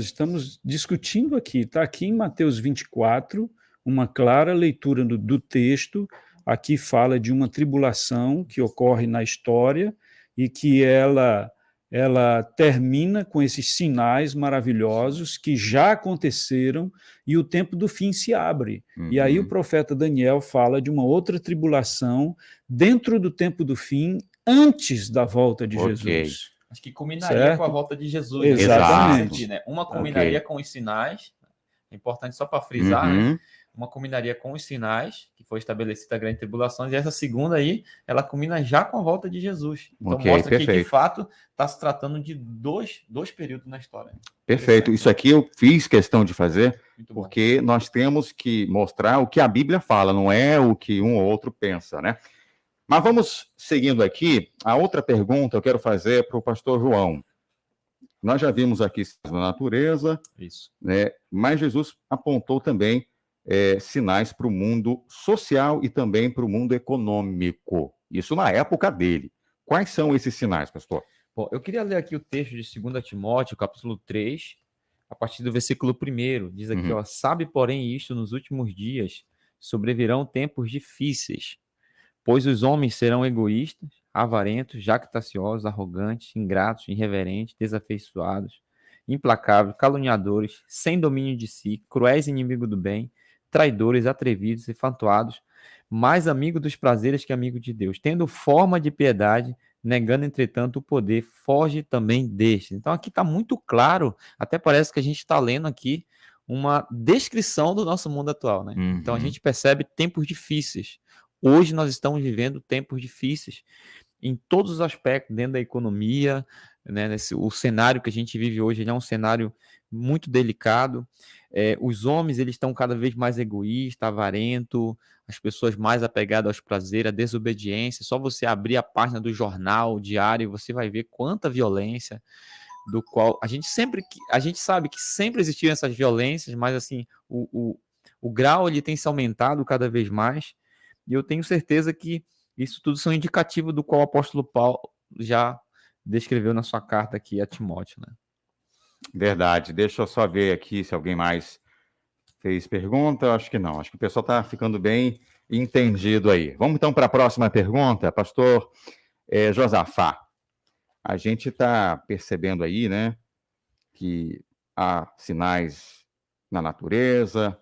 estamos discutindo aqui. Está aqui em Mateus 24, uma clara leitura do texto. Aqui fala de uma tribulação que ocorre na história e que ela termina com esses sinais maravilhosos que já aconteceram e o tempo do fim se abre. E aí o profeta Daniel fala de uma outra tribulação dentro do tempo do fim, antes da volta de Jesus. Acho que culminaria certo? Com a volta de Jesus. Exatamente. Né? Uma culminaria com os sinais, é importante só para frisar, né? Uma culminaria com os sinais, que foi estabelecida a grande tribulação, e essa segunda aí, ela culmina já com a volta de Jesus. Então mostra que, de fato, está se tratando de dois períodos na história. Perfeito. Isso aqui eu fiz questão de fazer, porque nós temos que mostrar o que a Bíblia fala, não é o que um ou outro pensa, né? Mas vamos seguindo aqui. A outra pergunta eu quero fazer para o pastor João. Nós já vimos aqui na natureza, né? Mas Jesus apontou também sinais para o mundo social e também para o mundo econômico. Isso na época dele. Quais são esses sinais, pastor? Bom, eu queria ler aqui o texto de 2 Timóteo, capítulo 3, a partir do versículo 1. Diz aqui, sabe, porém, isto, nos últimos dias sobrevirão tempos difíceis, pois os homens serão egoístas, avarentos, jactanciosos, arrogantes, ingratos, irreverentes, desafeiçoados, implacáveis, caluniadores, sem domínio de si, cruéis inimigos do bem, traidores, atrevidos e fatuados, mais amigos dos prazeres que amigos de Deus, tendo forma de piedade, negando, entretanto, o poder, foge também deste. Então aqui está muito claro, até parece que a gente está lendo aqui uma descrição do nosso mundo atual, né? Então a gente percebe tempos difíceis. Hoje nós estamos vivendo tempos difíceis em todos os aspectos, dentro da economia, né? O cenário que a gente vive hoje é um cenário muito delicado. Os homens eles estão cada vez mais egoístas, avarentos, as pessoas mais apegadas aos prazeres, à desobediência. Só você abrir a página do jornal, o diário, você vai ver quanta violência, do qual a gente sabe que sempre existiam essas violências, mas assim, o grau ele tem se aumentado cada vez mais. E eu tenho certeza que isso tudo são indicativos do qual o apóstolo Paulo já descreveu na sua carta aqui a Timóteo, né? Verdade. Deixa eu só ver aqui se alguém mais fez pergunta? Acho que não. Acho que o pessoal está ficando bem entendido aí. Vamos então para a próxima pergunta, pastor Josafá. A gente está percebendo aí, né, que há sinais na natureza,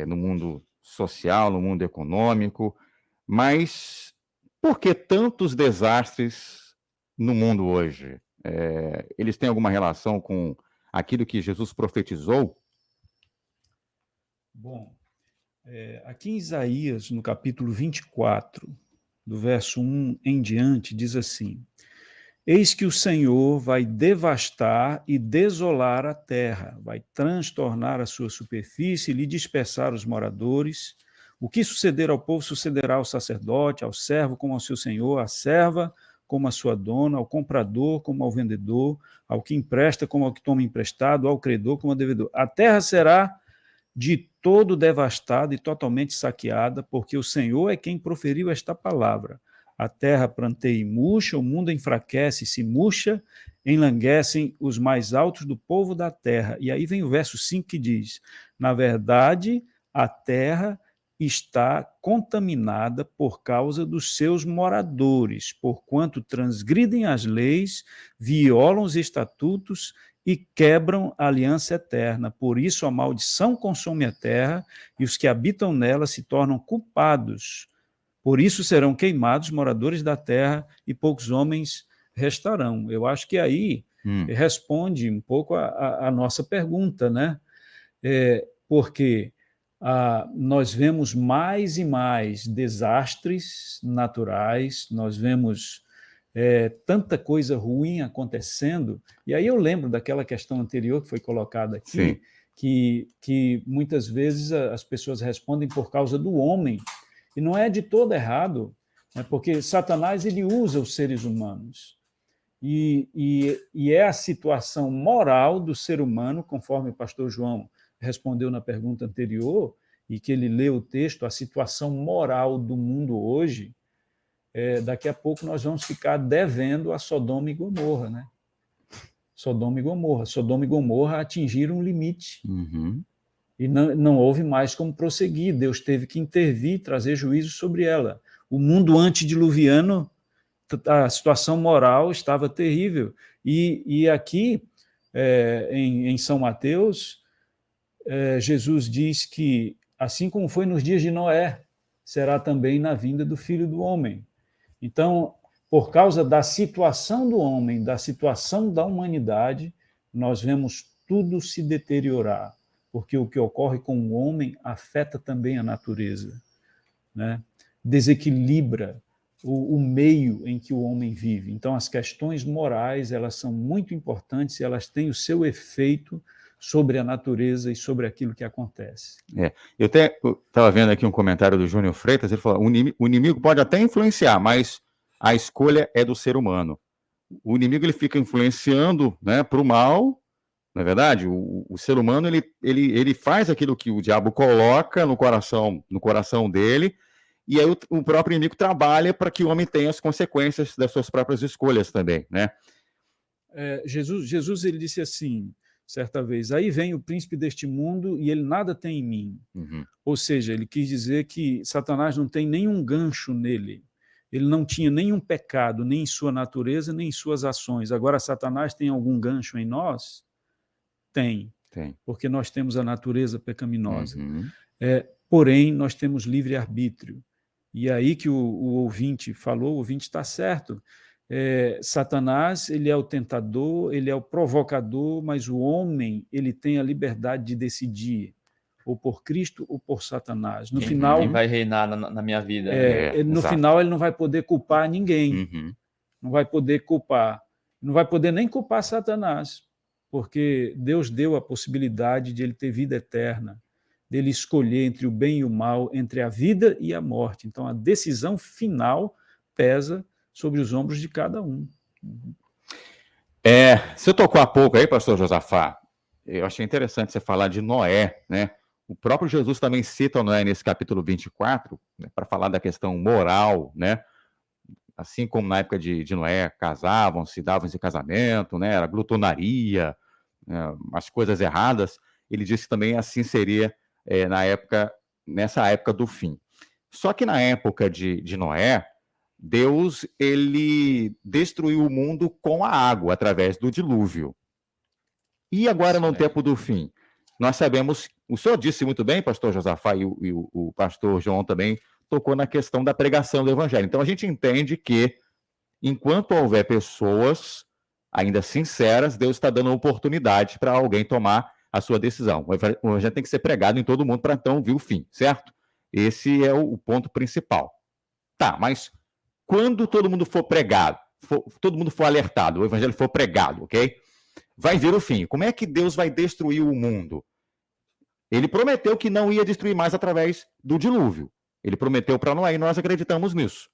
no mundo social, no mundo econômico, mas por que tantos desastres no mundo hoje? Eles têm alguma relação com aquilo que Jesus profetizou? Bom, aqui em Isaías, no capítulo 24, do verso 1 em diante, diz assim: Eis que o Senhor vai devastar e desolar a terra, vai transtornar a sua superfície e lhe dispersar os moradores. O que suceder ao povo sucederá ao sacerdote, ao servo como ao seu senhor, à serva como à sua dona, ao comprador como ao vendedor, ao que empresta como ao que toma emprestado, ao credor como ao devedor. A terra será de todo devastada e totalmente saqueada, porque o Senhor é quem proferiu esta palavra. A terra pranteia e murcha, o mundo enfraquece e se murcha, enlanguecem os mais altos do povo da terra. E aí vem o verso 5 que diz: na verdade, a terra está contaminada por causa dos seus moradores, porquanto transgridem as leis, violam os estatutos e quebram a aliança eterna. Por isso a maldição consome a terra e os que habitam nela se tornam culpados. Por isso serão queimados moradores da terra e poucos homens restarão. Eu acho que aí responde um pouco a nossa pergunta, né? Porque nós vemos mais e mais desastres naturais, nós vemos tanta coisa ruim acontecendo, e aí eu lembro daquela questão anterior que foi colocada aqui, que muitas vezes as pessoas respondem por causa do homem, e não é de todo errado, né, porque Satanás ele usa os seres humanos, e é a situação moral do ser humano, conforme o pastor João respondeu na pergunta anterior, e que ele leu o texto, a situação moral do mundo hoje. Daqui a pouco nós vamos ficar devendo a Sodoma e Gomorra, né? Sodoma e Gomorra atingiram um limite. E não houve mais como prosseguir. Deus teve que intervir, trazer juízo sobre ela. O mundo antediluviano, a situação moral estava terrível. E aqui, em São Mateus, Jesus diz que, assim como foi nos dias de Noé, será também na vinda do Filho do Homem. Então, por causa da situação do homem, da situação da humanidade, nós vemos tudo se deteriorar, porque o que ocorre com o homem afeta também a natureza, né? Desequilibra o meio em que o homem vive. Então, as questões morais, elas são muito importantes e elas têm o seu efeito sobre a natureza e sobre aquilo que acontece. Eu até estava vendo aqui um comentário do Júnior Freitas, ele falou: o inimigo pode até influenciar, mas a escolha é do ser humano. O inimigo ele fica influenciando, né, para o mal, não é verdade? O ser humano ele faz aquilo que o diabo coloca no coração dele, e aí o próprio inimigo trabalha para que o homem tenha as consequências das suas próprias escolhas também, né? Jesus ele disse assim, certa vez: aí vem o príncipe deste mundo e ele nada tem em mim. Ou seja, ele quis dizer que Satanás não tem nenhum gancho nele. Ele não tinha nenhum pecado, nem em sua natureza, nem em suas ações. Agora, Satanás tem algum gancho em nós? Tem. Porque nós temos a natureza pecaminosa. Porém, nós temos livre-arbítrio. E aí que o ouvinte falou, o ouvinte está certo. Satanás, ele é o tentador, ele é o provocador, mas o homem, ele tem a liberdade de decidir, ou por Cristo ou por Satanás. No final, quem vai reinar na minha vida. No final, ele não vai poder culpar ninguém. Não vai poder culpar. Não vai poder nem culpar Satanás, porque Deus deu a possibilidade de ele ter vida eterna, dele escolher entre o bem e o mal, entre a vida e a morte. Então, a decisão final pesa sobre os ombros de cada um. Você tocou há pouco aí, pastor Josafá, eu achei interessante você falar de Noé, né? O próprio Jesus também cita Noé nesse capítulo 24, né, para falar da questão moral, né? Assim como na época de Noé, casavam-se, davam-se casamento, né? Era glutonaria, as coisas erradas. ele disse que também assim seria nessa época do fim. Só que na época de Noé, Deus ele destruiu o mundo com a água, através do dilúvio. E agora, no tempo do fim, nós sabemos, o senhor disse muito bem, pastor Josafá, e o pastor João também tocou na questão da pregação do evangelho. Então, a gente entende que, enquanto houver pessoas ainda sinceras, Deus está dando oportunidade para alguém tomar a sua decisão. O evangelho tem que ser pregado em todo mundo para então vir o fim, certo? Esse é o ponto principal. Tá, mas quando todo mundo for pregado, todo mundo for alertado, o evangelho for pregado, ok? Vai vir o fim. Como é que Deus vai destruir o mundo? Ele prometeu que não ia destruir mais através do dilúvio. Ele prometeu para Noé e nós acreditamos nisso.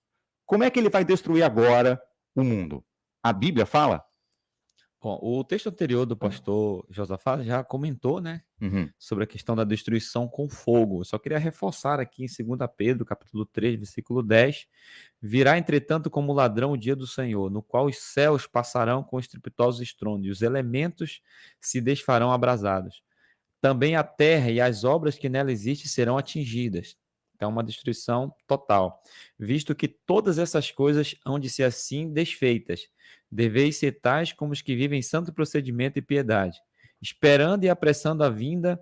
Como é que ele vai destruir agora o mundo? A Bíblia fala? Bom, o texto anterior do pastor Josafá já comentou, né, sobre a questão da destruição com fogo. Eu só queria reforçar aqui em 2 Pedro, capítulo 3, versículo 10, virá, entretanto, como ladrão o dia do Senhor, no qual os céus passarão com estrepitosos estrondo, e os elementos se desfarão abrasados. Também a terra e as obras que nela existem serão atingidas. Então, uma destruição total. Visto que todas essas coisas hão de ser assim desfeitas, deveis ser tais como os que vivem em santo procedimento e piedade, esperando e apressando a vinda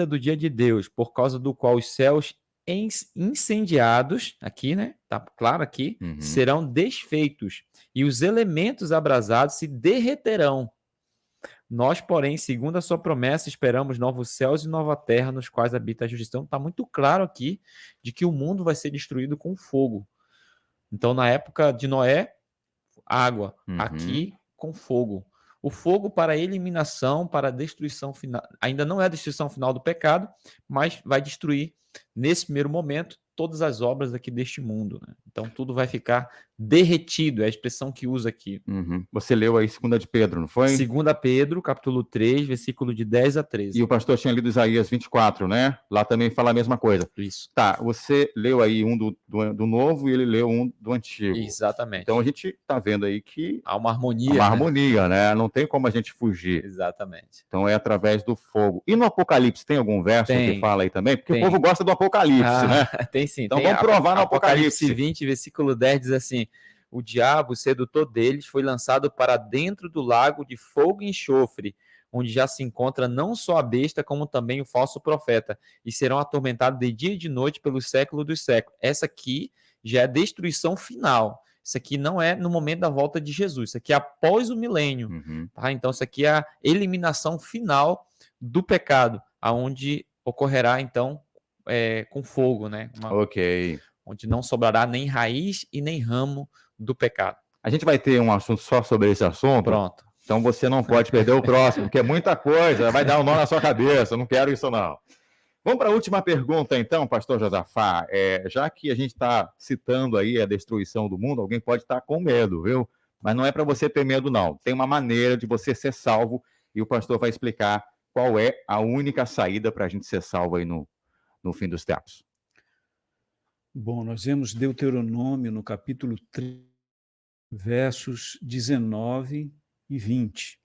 do dia de Deus, por causa do qual os céus incendiados, aqui, né? Tá claro aqui, serão desfeitos, e os elementos abrasados se derreterão. Nós, porém, segundo a sua promessa, esperamos novos céus e nova terra, nos quais habita a justiça. Então, está muito claro aqui de que o mundo vai ser destruído com fogo. Então, na época de Noé, água. Aqui, com fogo. O fogo para a eliminação, para a destruição final. Ainda não é a destruição final do pecado, mas vai destruir, nesse primeiro momento, todas as obras aqui deste mundo, né? Então, tudo vai ficar derretido, é a expressão que usa aqui. Você leu aí 2 de Pedro, não foi? 2 Pedro, capítulo 3, versículo de 10 a 13. E o pastor tinha lido Isaías 24, né? Lá também fala a mesma coisa. Isso. Tá, você leu aí um do novo e ele leu um do antigo. Exatamente. Então, a gente está vendo aí que há uma harmonia. Uma harmonia, né? Não tem como a gente fugir. Exatamente. Então, é através do fogo. E no Apocalipse, tem algum verso que fala aí também? Porque o povo gosta do Apocalipse, né? Tem sim. Então, vamos provar no Apocalipse 20, versículo 10, diz assim: o diabo, o sedutor deles, foi lançado para dentro do lago de fogo e enxofre, onde já se encontra não só a besta, como também o falso profeta, e serão atormentados de dia e de noite pelo século dos séculos. Essa aqui já é a destruição final. Isso aqui não é no momento da volta de Jesus. Isso aqui é após o milênio. Tá? Então, isso aqui é a eliminação final do pecado, aonde ocorrerá, então, com fogo, né? Ok. Onde não sobrará nem raiz e nem ramo do pecado. A gente vai ter um assunto só sobre esse assunto. Pronto. Então você não pode perder o próximo, porque é muita coisa, vai dar um nó na sua cabeça, eu não quero isso não. Vamos para a última pergunta então, pastor Josafá. Já que a gente está citando aí a destruição do mundo, alguém pode estar com medo, viu? Mas não é para você ter medo não. Tem uma maneira de você ser salvo e o pastor vai explicar qual é a única saída para a gente ser salvo aí no fim dos tempos. Bom, nós vemos Deuteronômio no capítulo 3, versos 19 e 20.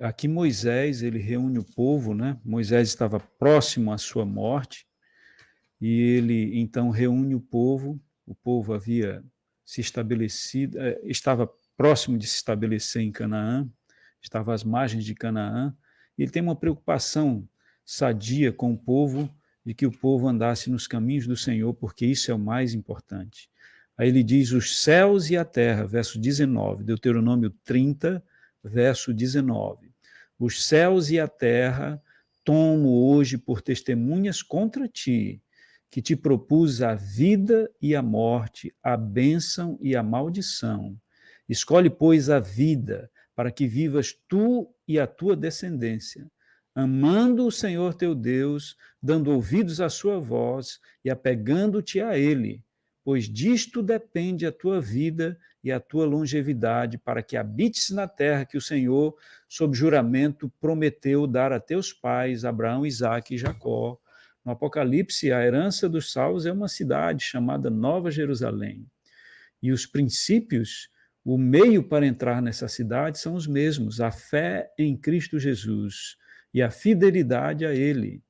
Aqui Moisés, ele reúne o povo, né? Moisés estava próximo à sua morte, e ele então reúne o povo havia se estabelecido, estava próximo de se estabelecer em Canaã, estava às margens de Canaã, e ele tem uma preocupação sadia com o povo, de que o povo andasse nos caminhos do Senhor, porque isso é o mais importante. Aí ele diz: os céus e a terra, verso 19, Deuteronômio 30, verso 19. Os céus e a terra tomo hoje por testemunhas contra ti, que te propus a vida e a morte, a bênção e a maldição. Escolhe, pois, a vida, para que vivas tu e a tua descendência, amando o Senhor teu Deus, dando ouvidos à sua voz e apegando-te a ele, pois disto depende a tua vida e a tua longevidade, para que habites na terra que o Senhor, sob juramento, prometeu dar a teus pais, Abraão, Isaque e Jacó. No Apocalipse, a herança dos salvos é uma cidade chamada Nova Jerusalém. E os princípios, o meio para entrar nessa cidade são os mesmos: a fé em Cristo Jesus, e a fidelidade a Ele.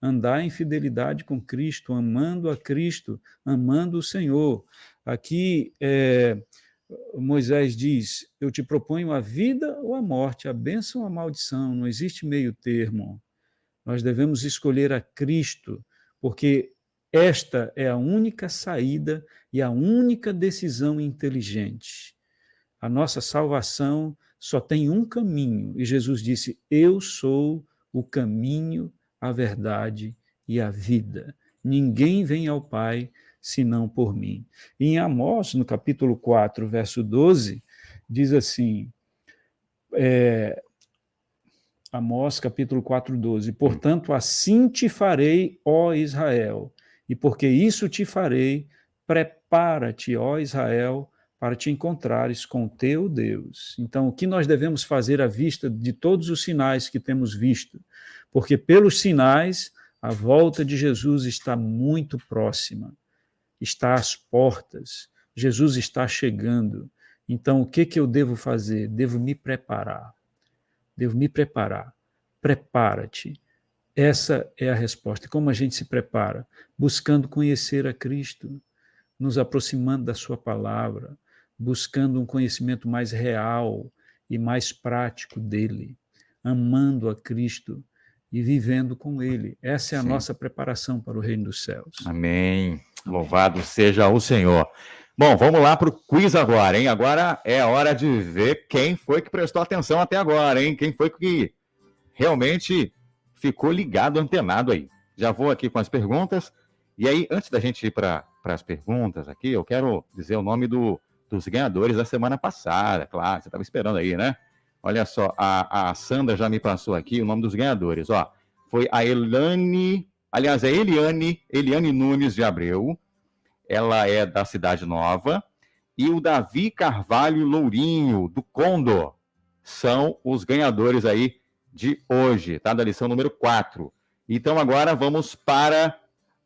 Andar em fidelidade com Cristo, amando a Cristo, amando o Senhor. Aqui, Moisés diz, eu te proponho a vida ou a morte, a bênção ou a maldição, não existe meio termo. Nós devemos escolher a Cristo, porque esta é a única saída e a única decisão inteligente. A nossa salvação só tem um caminho, e Jesus disse, eu sou o caminho, a verdade e a vida. Ninguém vem ao Pai senão por mim. E em Amós, no capítulo 4, verso 12, diz assim, Amós, capítulo 4, 12, portanto, assim te farei, ó Israel, e porque isso te farei, prepara-te, ó Israel, para te encontrares com teu Deus. Então, o que nós devemos fazer à vista de todos os sinais que temos visto? Porque pelos sinais, a volta de Jesus está muito próxima, está às portas, Jesus está chegando. Então, o que eu devo fazer? Devo me preparar. Prepara-te. Essa é a resposta. Como a gente se prepara? Buscando conhecer a Cristo, nos aproximando da sua palavra, buscando um conhecimento mais real e mais prático dele, amando a Cristo e vivendo com ele. Essa é a nossa preparação para o reino dos céus. Amém. Louvado seja o Senhor. Bom, vamos lá para o quiz agora, hein? Agora é a hora de ver quem foi que prestou atenção até agora, hein? Quem foi que realmente ficou ligado, antenado aí. Já vou aqui com as perguntas. E aí, antes da gente ir para as perguntas aqui, eu quero dizer o nome dos ganhadores da semana passada. Claro, você estava esperando aí, né? Olha só, a Sandra já me passou aqui o nome dos ganhadores. Ó, foi a Eliane Nunes de Abreu. Ela é da Cidade Nova. E o Davi Carvalho Lourinho, do Condor. São os ganhadores aí de hoje, tá? Da lição número 4. Então, agora vamos para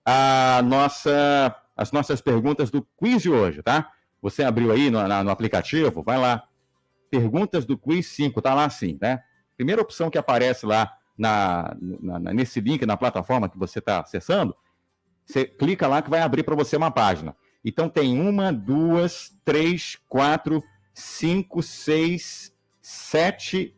as nossas perguntas do quiz de hoje, tá? Você abriu aí no aplicativo, vai lá. Perguntas do quiz 5, tá lá assim, né? Primeira opção que aparece lá nesse link, na plataforma que você está acessando, você clica lá que vai abrir para você uma página. Então tem 1, 2, 3, 4, 5, 6, 7,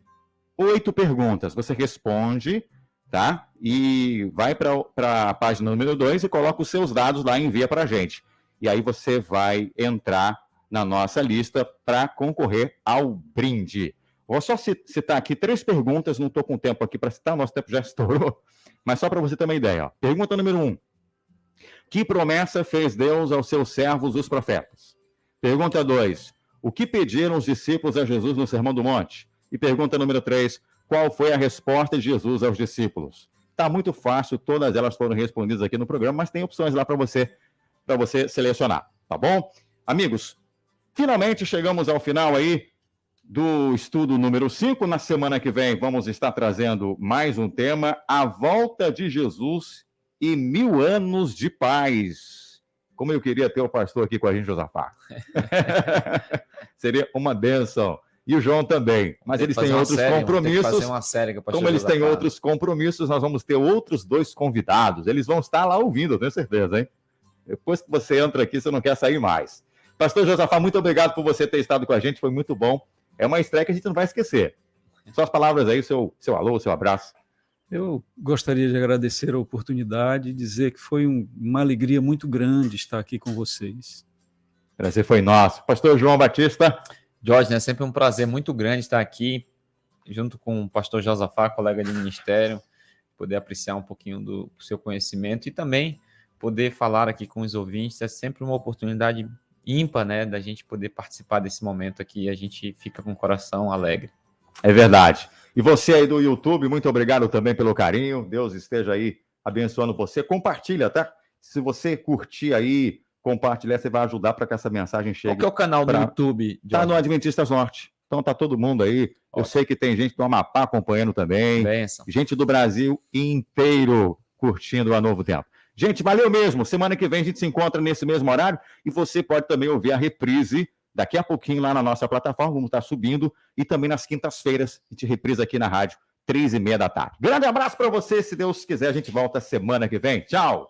8 perguntas. Você responde, tá? E vai para a página número 2 e coloca os seus dados lá e envia para a gente. E aí você vai entrar na nossa lista para concorrer ao brinde. Vou só citar aqui 3 perguntas, não estou com tempo aqui para citar, nosso tempo já estourou, mas só para você ter uma ideia. Ó. Pergunta número 1. Que promessa fez Deus aos seus servos, os profetas? Pergunta 2. O que pediram os discípulos a Jesus no Sermão do Monte? E pergunta número 3. Qual foi a resposta de Jesus aos discípulos? Está muito fácil, todas elas foram respondidas aqui no programa, mas tem opções lá para você selecionar, tá bom? Amigos, finalmente chegamos ao final aí do estudo número 5. Na semana que vem vamos estar trazendo mais um tema, a volta de Jesus e 1000 anos de paz. Como eu queria ter o pastor aqui com a gente, Josafá. Seria uma bênção. E o João também. Mas eles têm outros compromissos. Como eles têm outros compromissos, nós vamos ter outros 2 convidados. Eles vão estar lá ouvindo, eu tenho certeza, hein? Depois que você entra aqui, você não quer sair mais. Pastor Josafá, muito obrigado por você ter estado com a gente, foi muito bom. É uma estreia que a gente não vai esquecer. Só as palavras aí, seu alô, seu abraço. Eu gostaria de agradecer a oportunidade e dizer que foi uma alegria muito grande estar aqui com vocês. Prazer foi nosso. Pastor João Batista. Jorge, é sempre um prazer muito grande estar aqui, junto com o pastor Josafá, colega de ministério, poder apreciar um pouquinho do seu conhecimento e também poder falar aqui com os ouvintes. É sempre uma oportunidade ímpar, né, da gente poder participar desse momento aqui, a gente fica com o coração alegre. É verdade. E você aí do YouTube, muito obrigado também pelo carinho. Deus esteja aí abençoando você. Compartilha, tá? Se você curtir aí, compartilhar, você vai ajudar para que essa mensagem chegue. Qual que é o canal do YouTube? Tá no Adventistas Norte. Então tá todo mundo aí. Ótimo. Eu sei que tem gente do Amapá acompanhando também. Benção. Gente do Brasil inteiro curtindo a Novo Tempo. Gente, valeu mesmo. Semana que vem a gente se encontra nesse mesmo horário e você pode também ouvir a reprise daqui a pouquinho lá na nossa plataforma. Vamos estar subindo e também nas quintas-feiras a gente reprisa aqui na rádio 3h30 da tarde. Grande abraço para você. Se Deus quiser, a gente volta semana que vem. Tchau!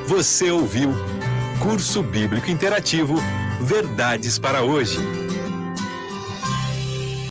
Você ouviu Curso Bíblico Interativo Verdades para Hoje.